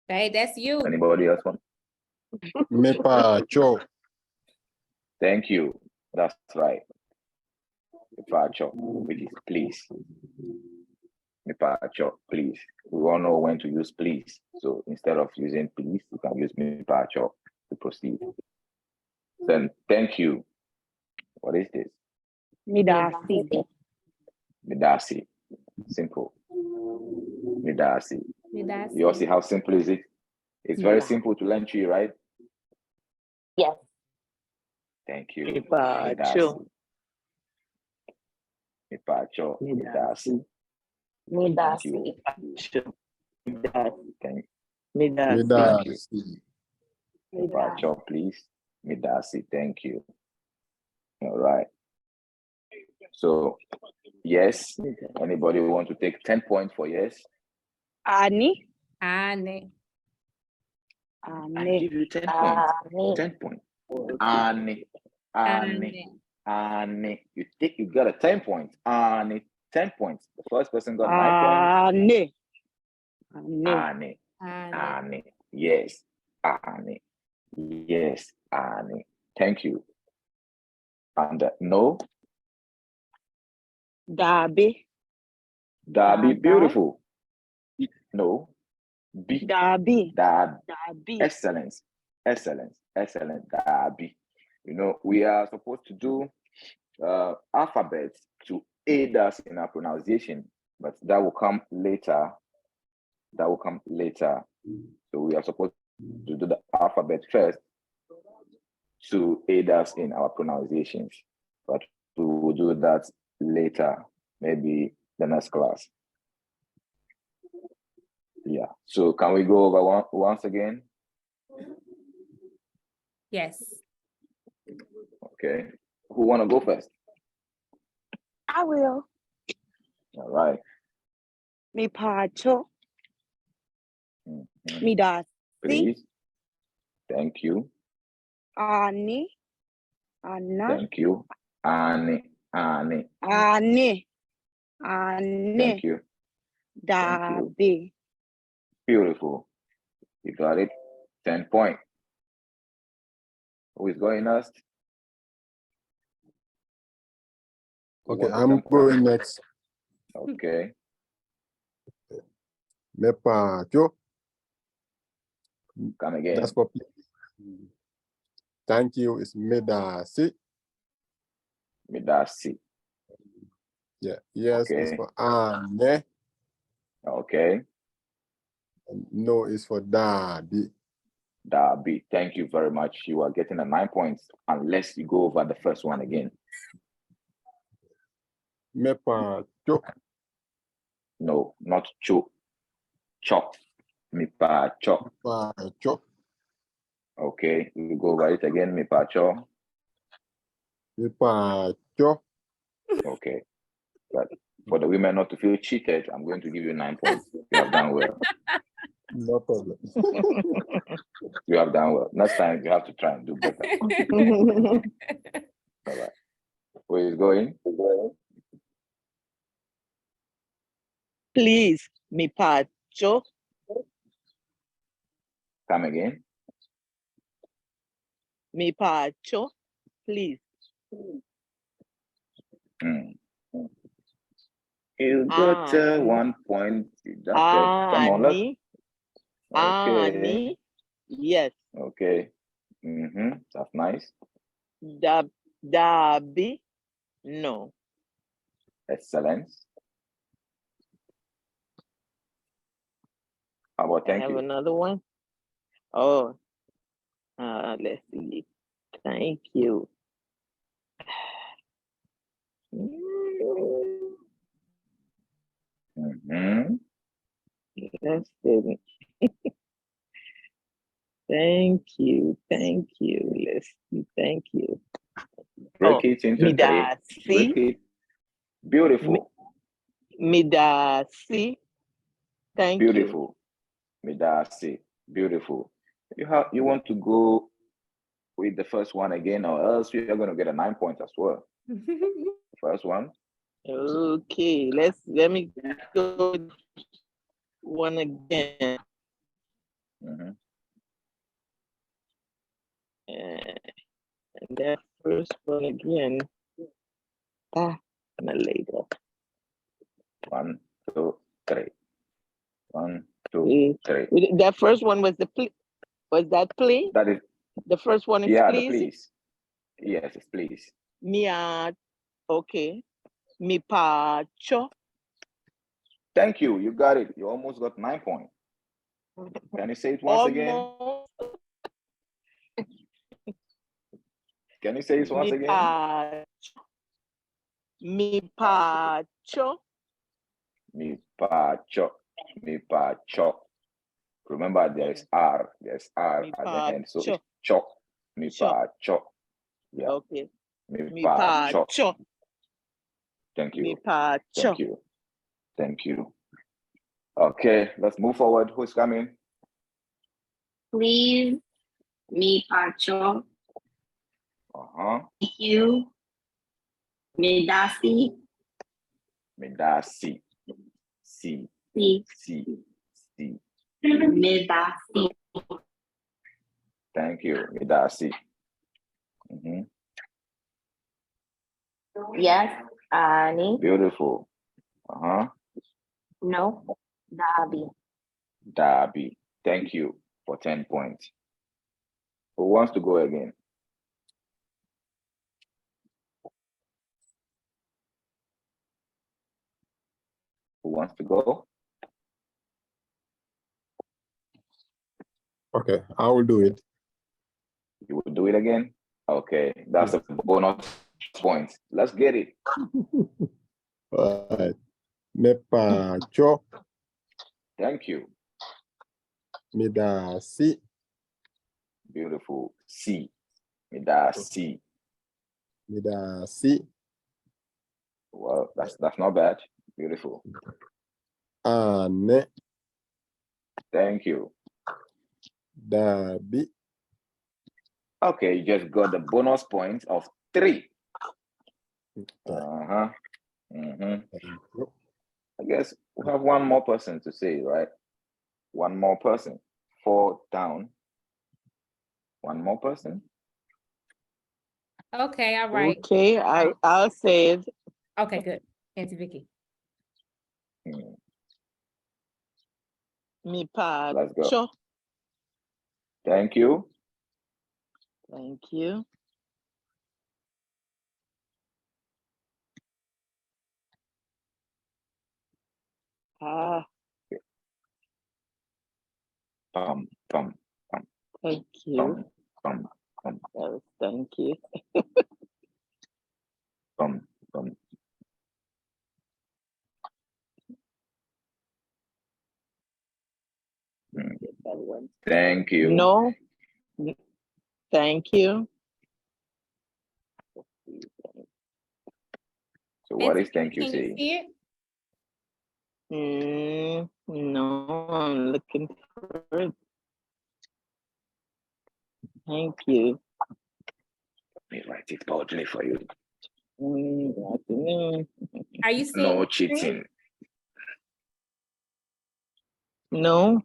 Hey, that's you. Anybody else want? Mipacho. Thank you. That's right. Mipacho, which is please. Mipacho, please. We all know when to use please. So instead of using please, you can use Mipacho to proceed. Then thank you. What is this? Midasi. Midasi. Simple. Midasi. You all see how simple is it? It's very simple to learn tree, right? Yes. Thank you. Mipacho. Mipacho. Midasi. Midasi. Midasi. Mipacho, please. Midasi. Thank you. All right. So, yes. Anybody want to take 10 points for yes? Ani. Ane. I give you 10 points. 10 points. Ane. You got a 10 points. 10 points. The first person got 9 points. Ane. Yes. Ane. Yes. Ane. Thank you. And no. Dabi. Beautiful. No. B. Dabi. Excellence. Dabi. You know, we are supposed to do alphabets to aid us in our pronunciation, but that will come later. So we are supposed to do the alphabet first to aid us in our pronunciations, but we will do that later, maybe the next class. Yeah. So can we go over once again? Yes. Okay. Who want to go first? I will. All right. Mipacho. Mhm. Midasi. Please. Thank you. Ani. Anna. Thank you. Ani. Ani. Thank you. Dabi. Beautiful. You got it. 10 points. Who is going next? Okay, I'm going next. Okay. Mepacho. Come again. That's for thank you. It's Midasi. Midasi. Yeah. Yes, Okay. it's for Ane. Okay. And no, it's for Dabi. Dabi. Thank you very much. You are getting a 9 points unless you go over the first one again. Mepacho. No, not cho. Chop. Mipacho. Mepacho. Okay. We go over it again. Mipacho. Mepacho. Okay. But for the women not to feel cheated, I'm going to give you 9 points. You have done well. No problem. You have done well. Next time you have to try and do better. All right. Who is going? Please, Mipacho. Come again. Mipacho. Please. You got 1 point deducted. Come on, let's. Okay. Ani. Yes. Okay. That's nice. Dabi. No. Excellence. How about I thank have you? another one. Oh. Let's see. Thank you. Let's see. Thank you. Let's see. Thank you. Break it into 3. Midasi. Break it. Beautiful. Midasi. Thank you. Beautiful. Midasi. Beautiful. You want to go with the first one again, or else you're going to get a 9 points as well. First one. Okay, let me go with one again. And that first one again. I'm later. 1, 2, three. 1, 2, Please. 3. That first one was the plea. Was that plea? That is, The first one is yeah, the please. please. Yes, it's please. Okay. Mi pacho. Thank you. You got it. You almost got 9 points. Can you say it once again? Almost. Can you say it once Mi again? pacho. Mi pacho. Mi pacho. Mi pacho. Remember, there's R. There's R Mi at the end. So it's pacho. cho. Mi Cho. pacho. Yeah. Okay. Mi Mi pacho. pacho. Thank Mi you. pacho. Thank you. Thank you. Okay, let's move forward. Who's coming? Please, mi pacho, Uh-huh. thank you, me dasi, Me da si. Si. si, Si. Si. me dasi. Thank you. Me da si. Mm-hmm. Yes, Ani, Beautiful. Uh-huh. no, Dabi. Darby. Thank you for 10 points. Who wants to go again? Who wants to go? Okay, I will do it. You will do it again? Okay, that's a bonus point. Let's get it. All right. Me pacho, Thank you. me da si, Beautiful. C. Me da si. me da si, Well, that's not bad. Beautiful. ane, Thank you. da bi, Okay, you just got the bonus point of 3. okay. Mm-hmm. I guess we have one more person to say, right? One more person. 4 down. One more person. Okay, all right. Okay, I'll say it. Okay, good. Auntie Vicky. Mi Let's go. pacho. Thank you. Thank you. Bum, bum, Thank you. bum, bum, Yes, thank you. bum, bum. Get that one. Thank you. No. Thank you. So what Auntie is thank Vicky, you can you saying? see it? No, I'm looking for it. Thank you. Let me write it boldly for you. Afternoon. Are you seeing No the screen? cheating. No.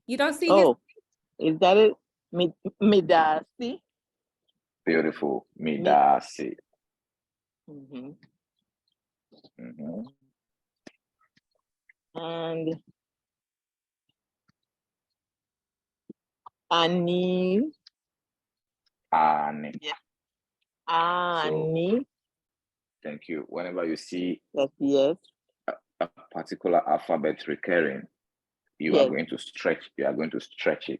You don't see Oh, is that it? Midasi. Beautiful. Midasi. Mm-hmm. Mm-hmm. And Ani. Ani. Ani. Thank you. Whenever you see Yes. a particular alphabet recurring, you Yes. are going to stretch. You are going to stretch it.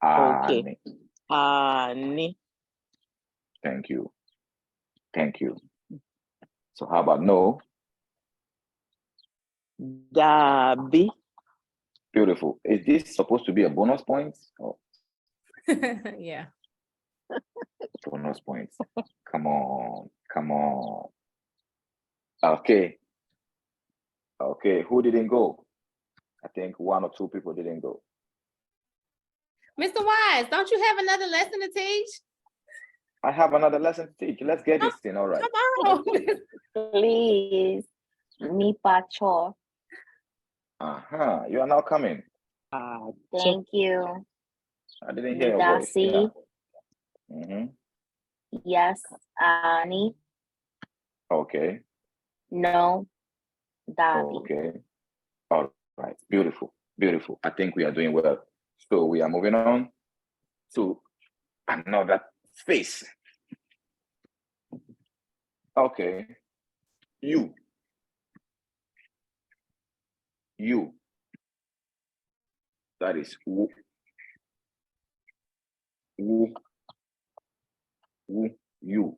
Okay. Ani. Ani. Thank you. Thank you. So how about no? Dabi. Beautiful. Is this supposed to be a bonus point? Oh, Yeah. bonus points. Come on. Come on. Okay. Okay. Who didn't go? I think 1 or 2 people didn't go. Mr. Wise, don't you have another lesson to teach? I have another lesson to teach. Let's get this thing. All right. Come on. Please, mi pacho, You are now coming. thank you, I didn't me hear your voice. Yeah. dasi, Mm-hmm. yes, Ani, Okay. no, Dabi. Okay. All right. Beautiful. Beautiful. I think we are doing well. So we are moving on to another face. Okay. You. That is woo. Woo. Woo. You.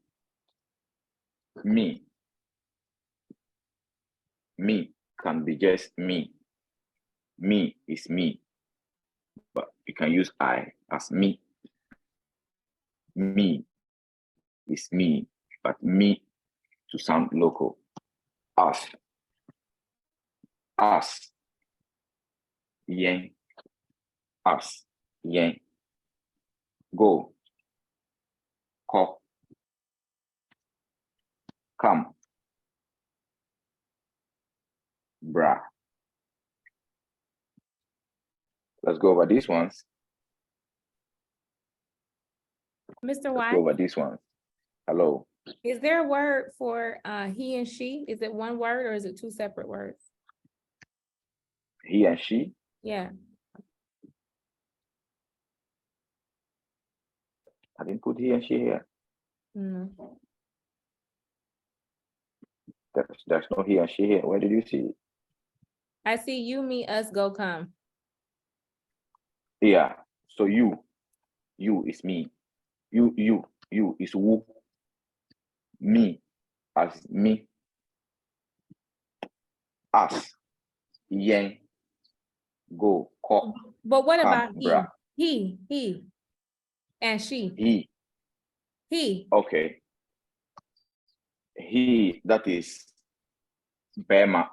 Me. Me can be just me. Me is me. But you can use I as me. Me is me, but me to sound local. Us. Us. Yen. Us. Yen. Go. Ko. Come. Bra. Let's go over these ones. Mr. Let's go White, over these ones. Hello. is there a word for he and she? Is it one word or is it two separate words? He and she. Yeah. I didn't put he and she here. Mm. There's no he and she here. Where did you see it? I see you, me, us, go, come. Yeah. So you is me. You is who. Me as me. Us. Yen. Go. Ko. But what Come, about he? bra. He, and she. He. Okay. He, that is Bema.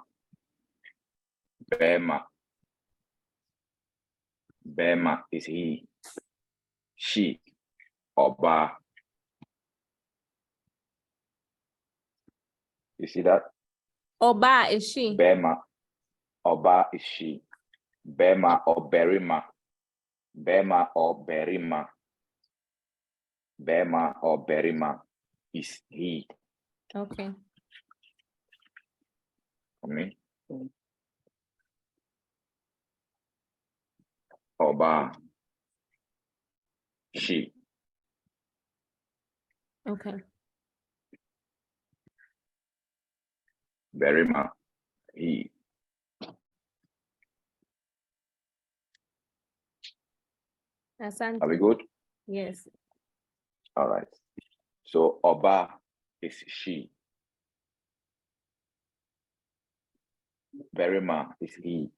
Bema is he. She. Oba. You see that? Oba is she. Bema. Oba is she. Bema or Berima. Bema or Berima. Bema or Berima is he. Okay. For me. Oba. She. Okay. Berima. He. Asante. Are we good? Yes. All right. So Oba is she. Berima is he.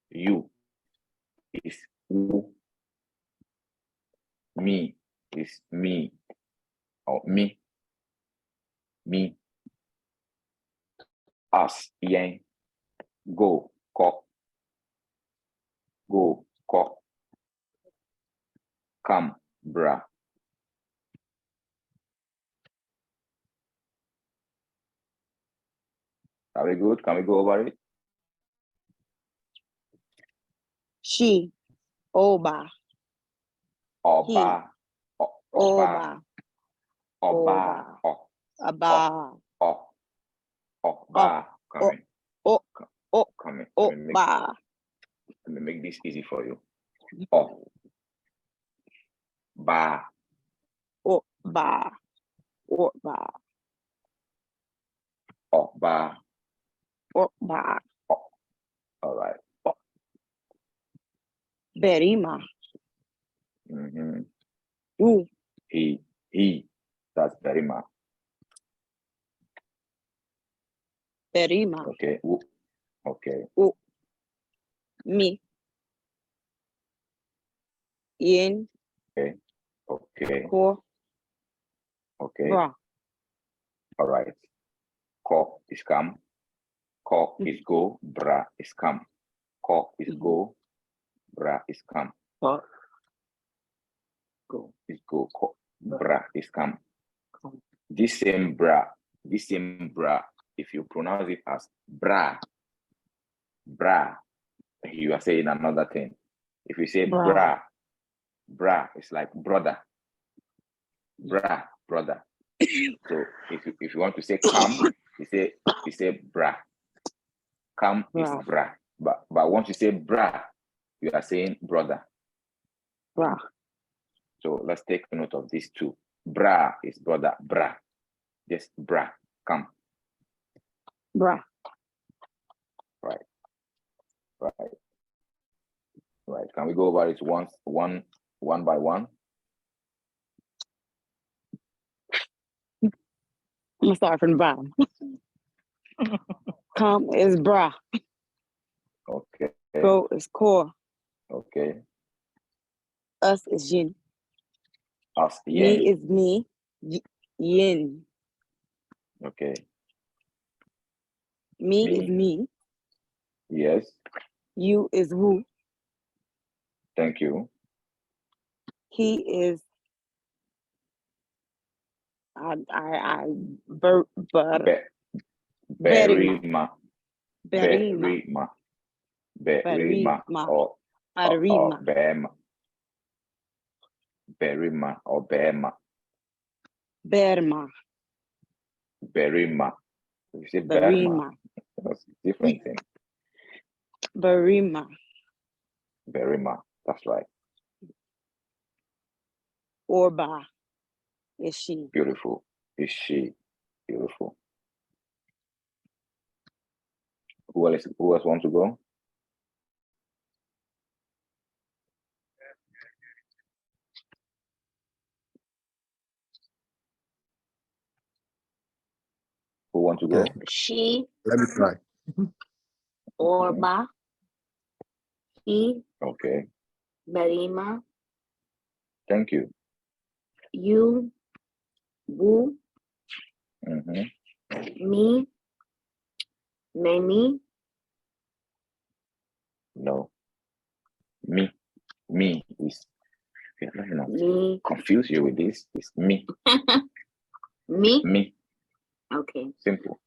You is who. Me is me. Or me. Me. Us. Yen. Go. Ko. Go. Ko. Come. Bra. Are we good? Can we go over it? She, Oba, Oba. Oba, Oba. Aba, Oba. Come in. O, Come in. Oba, Let me make this easy for you. O. Ba. Oba, Oba, Oba. Oba, All right. Berima, Mm-hmm. U, He. That's Berima. Berima, Okay. Okay. U, me, Yin, Okay. Ko, Okay. Bra, All right. Ko is come. Ko is go. Bra is come. Ko is go. Bra is come. Ko. Go is go. Ko. Bra is come. This same bra, if you pronounce it as bra, you are saying another thing. If you say bra, it's like brother. Bra, brother. So if you want to say come, You say bra. Come is Bra. bra. But once you say bra, you are saying brother. Bra. So let's take note of these two. Bra is brother. Bra. Just bra. Come. Bra. Right. Can we go over it one by one? I'm gonna start from the bottom. Come is bra. Okay. Go is core. Okay. Us is yin. Us. Me Yin. is me. Yin. Okay. Me Me. is me. Yes. You is who. Thank you. He is Berima. Berima. Berima. Or Berima. Bema. Berima or Bema. Berma. Berima. You say Berma. Berima. That's a different thing. Berima. Berima. That's right. Orba is she. Beautiful. Is she beautiful? Who else want to go? Who want to go? Okay. She, Let me try. Orba, he, Okay. Berima, Thank you. you, Wu, Mm-hmm. me, Memi, No. Me is, let me not me, confuse you with this. It's me. me. Me. Okay. Simple.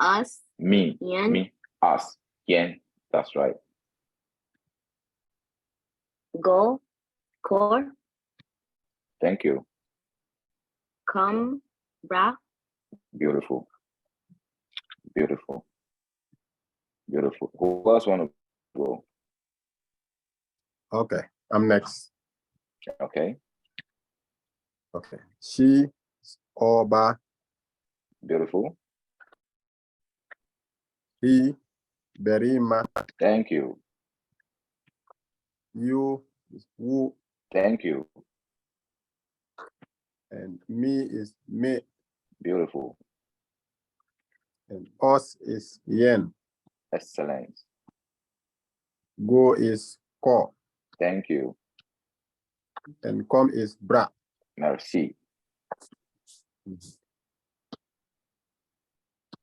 Us, Me. yen, Me. Us. Yen. That's right. go, core, Thank you. come, bra, Beautiful. Beautiful. Beautiful. Who else want to go? Okay, I'm next. Okay. Okay. She is Oba. Beautiful. He Berima. Thank you. You is Wu. Thank you. And me is Me. Beautiful. And us is Yen. Excellent. Go is Ko. Thank you. And come is Bra. Merci.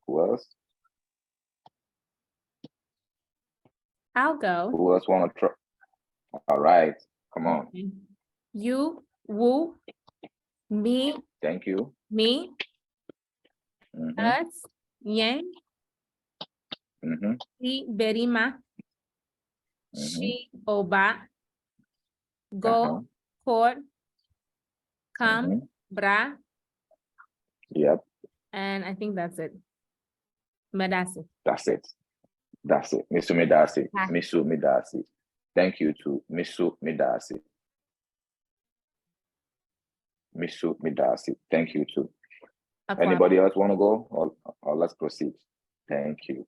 Who else? I'll go. Who else want to try? All right. Come on. You, Wu, me, Thank you. me, Mm-hmm. us, Yang, Mm-hmm. he, Berima, Mm-hmm. she, Oba, go, Cord, come, Bra, Yep. and I think that's it. Medasi. That's it. That's it. Misu Midasi. Ah. Misu Midasi. Thank you to Misu Midasi. Misu Midasi. Thank you too. Anybody else want to go? Or let's proceed. Thank you.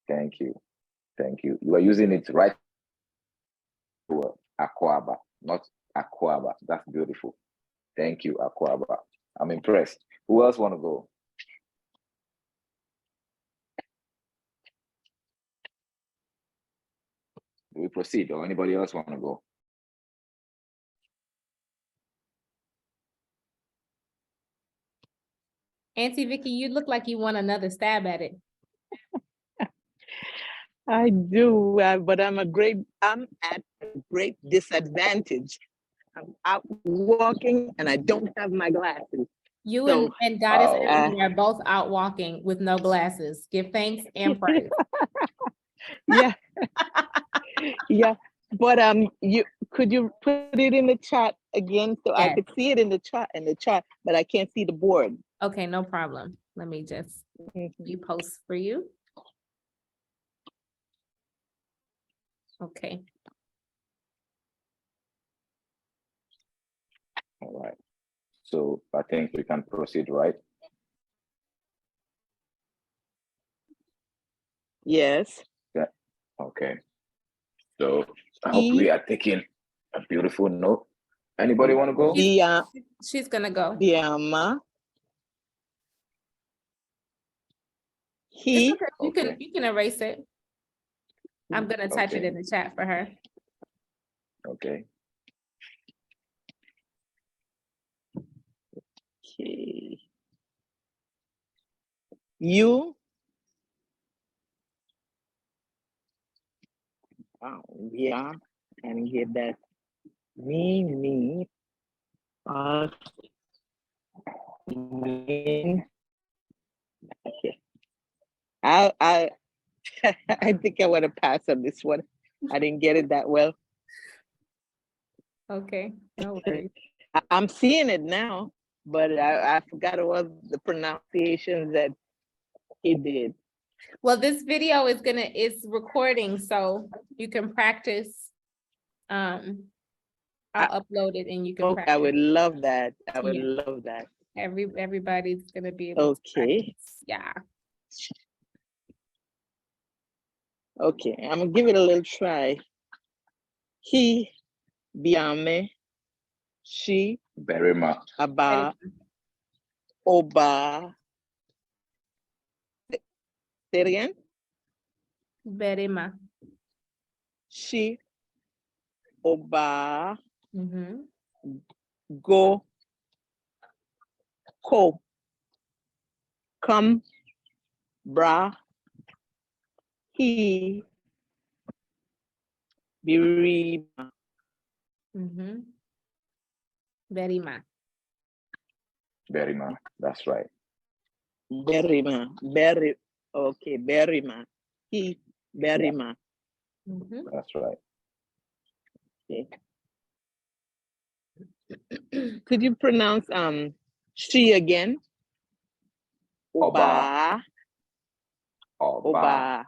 Thank you. Thank you. You are using it right. Aquaba, not Aquaba. That's beautiful. Thank you, Aquaba. I'm impressed. Who else want to go? Do we proceed or anybody else want to go? Auntie Vicky, you look like you want another stab at it. I do, but I'm at a great disadvantage. I'm out walking and I don't have my glasses. You So, and Goddess Oh. Ebony are both out walking with no glasses. Give thanks and praise. Yeah. Yeah. But could you put it in the chat again so I Yes. could see it in the chart, but I can't see the board. Okay, no problem. Let me just repost for you. Okay. All right. So I think we can proceed, right? Yes. Yeah. Okay. So I hope we are taking a beautiful note. Anybody want to go? She's gonna go. Biama. It's He. okay. You can erase it. I'm gonna type it Okay. in the chat for her. Okay. Okay. You. Yeah. And get that. Me. Us. Me. Okay. I I think I want to pass on this one. I didn't get it that well. Okay, no worries. I'm seeing it now, but I forgot what the pronunciations that he did. Well, this video is recording, so you can practice. I'll upload it and you can practice. I would love that. I would Yeah. love that. Everybody's gonna be able to practice. Yeah. Okay, I'm gonna give it a little try. He, biame, she, Berima. aba, oba. Say it again. Berima. She, oba, Mm-hmm. go, ko, come, bra, he, birima. Mm-hmm. Berima. Berima. That's right. Berima. Okay, berima. He, berima. Mm-hmm. That's right. Okay. Could you pronounce she again? Oba. Oba.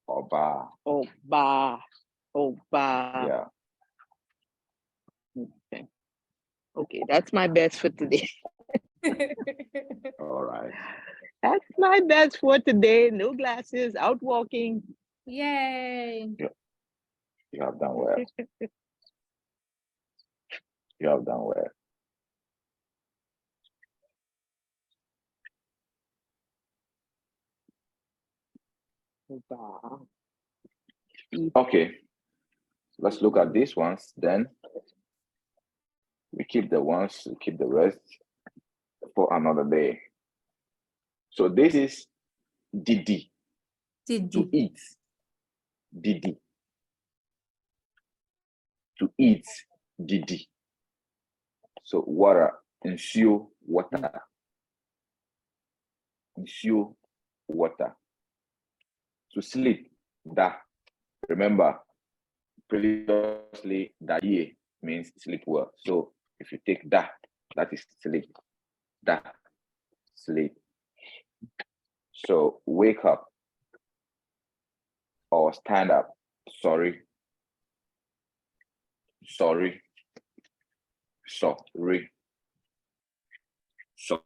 Oba. Oba. Oba. Yeah. Okay. Okay, that's my best for today. All right. That's my best for today. No glasses, out walking. Yay. You have done well. You have done well. Oba. Okay. Let's look at these ones. Then we keep the rest for another day. So this is Didi. To eat. Didi. To eat. Didi. So water. Ensure water. Ensure water. To sleep. Da. Remember, previously, daye means sleep well. So if you take da, that is sleep. Da. Sleep. So wake up or stand up. Sorry. Sorry. Sorry. Sorry.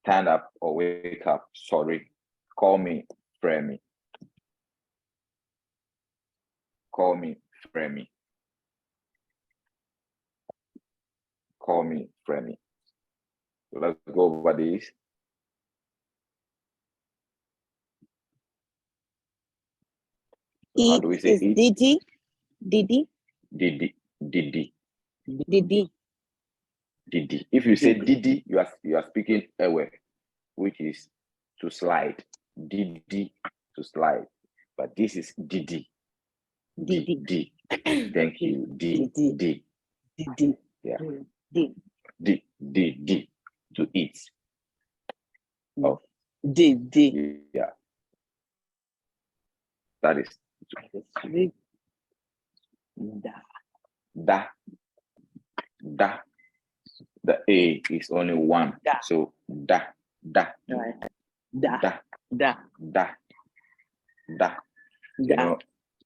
Stand up or wake up. Sorry. Call me. Frame. Call me. Frame. Call me. Frame. Let's go over these. How do we say eat? Didi. Didi. Didi. Didi. Didi. Didi. If you say Didi, you are speaking Ewe, which is to slide. Didi, to slide. But this is Didi. Didi. Thank you. Didi. Didi. Yeah. Didi. To eat. Oh. Didi. Yeah. That is Da. da. Da. The A is only one. Da. So da, da, Right. Da. da, Da. da, da. You Da. know,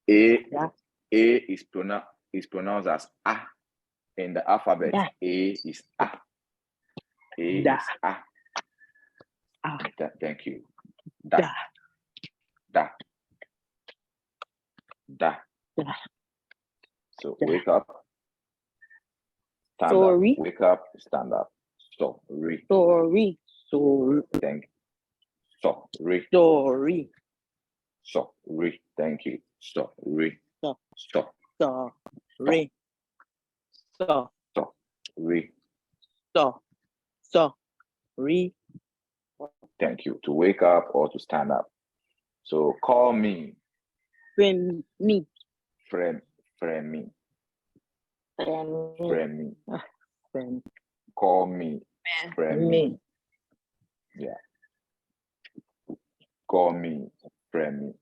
A Da. is pronounced as A in the alphabet. Da. A is A. A Da. is A. Ah. Thank you. Da. Da. Da. Da. Da. So Da. wake up. Stand Sorry. up. Wake up. Stand up. Sorry. Sorry. Sorry. Thank. Sorry. Sorry. Sorry. Thank you. Sorry. So. Sorry. Sorry. So. Sorry. So. Sorry. Thank you. To wake up or to stand up. So call me. Friend me. Friend me. Friend me. Friend Call me. Friend me. me. Yeah. Call me. Friend me.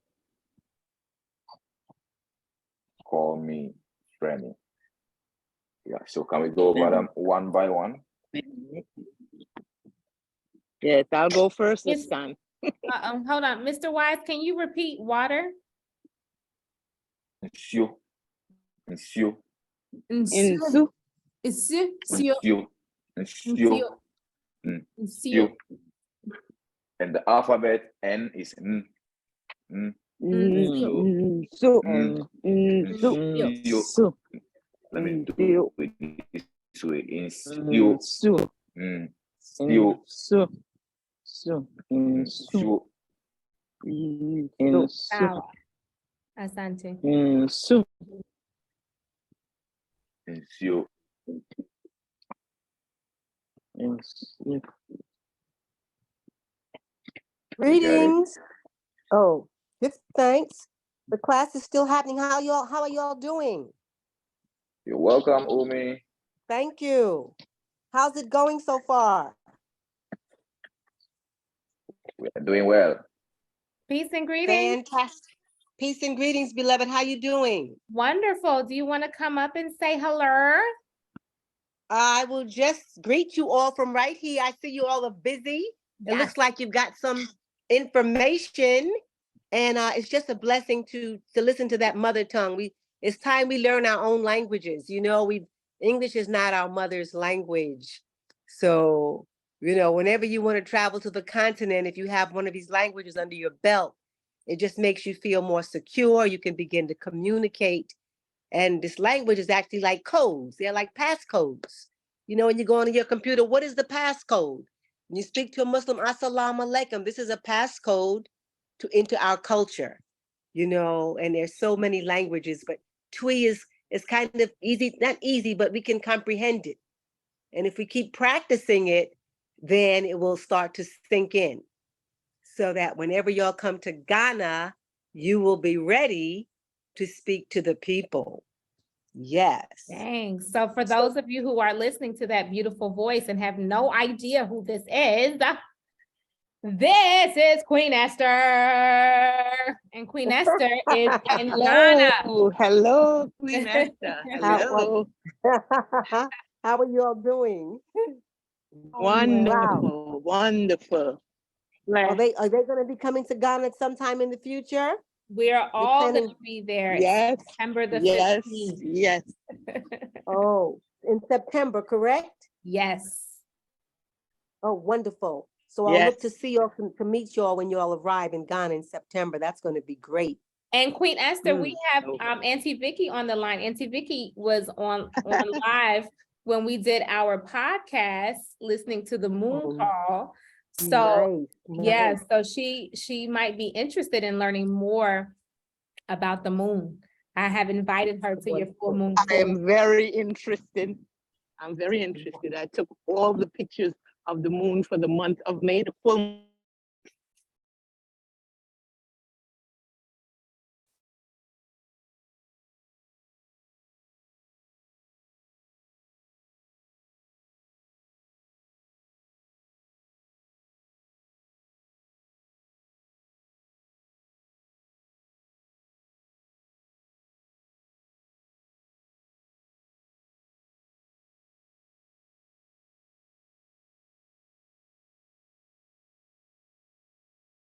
Call me. Friend me. Yeah. So can we go, madam, one by one? Yes, I'll go first this Yes. time. Hold on, Mr. Wise, can you repeat water? Monsieur. Monsieur. Insu. Monsieur. Monsieur. Monsieur. Monsieur. And the alphabet N is N. N. So. So. Let me do it this way. Instio. So. Instio. So. So. Instio. Asante. So. Instio. Greetings. Oh, just thanks. The class is still happening. How are y'all doing? You're welcome, Umi. Thank you. How's it going so far? We are doing well. Peace and greetings. Fantastic. Peace and greetings, beloved. How you doing? Wonderful. Do you want to come up and say hello? I will just greet you all from right here. I see you all are busy. It Yes. looks like you've got some information, and it's just a blessing to listen to that mother tongue. It's time we learn our own languages. You know, English is not our mother's language. So, you know, whenever you want to travel to the continent, if you have one of these languages under your belt, it just makes you feel more secure. You can begin to communicate. And this language is actually like codes. They're like passcodes. You know, when you go on your computer, what is the passcode? When you speak to a Muslim, assalamu alaikum, this is a passcode into our culture, you know, and there's so many languages, but Twi is kind of easy, not easy, but we can comprehend it. And if we keep practicing it, then it will start to sink in so that whenever y'all come to Ghana, you will be ready to speak to the people. Yes. Thanks. So for those of you who are listening to that beautiful voice and have no idea who this is Queen Esther. And Queen Esther is in Ghana. Hello, Queen Esther. Hello. How are you all doing? Wonderful, wonderful. Are they going to be coming to Ghana sometime in the future? We are all going to be there. Yes. September the 15th. Yes. Oh, in September, correct? Yes. Oh, wonderful. So I'll look to see y'all, to meet y'all when y'all arrive in Ghana in September. That's going to be great. And Queen Esther, we have Auntie Vicky on the line. Auntie Vicky was on live when we did our podcast, listening to the moon call. So yeah, so she might be interested in learning more about the moon. I have invited her to your full moon. I am very interested. I'm very interested. I took all the pictures of the moon for the month of May, the full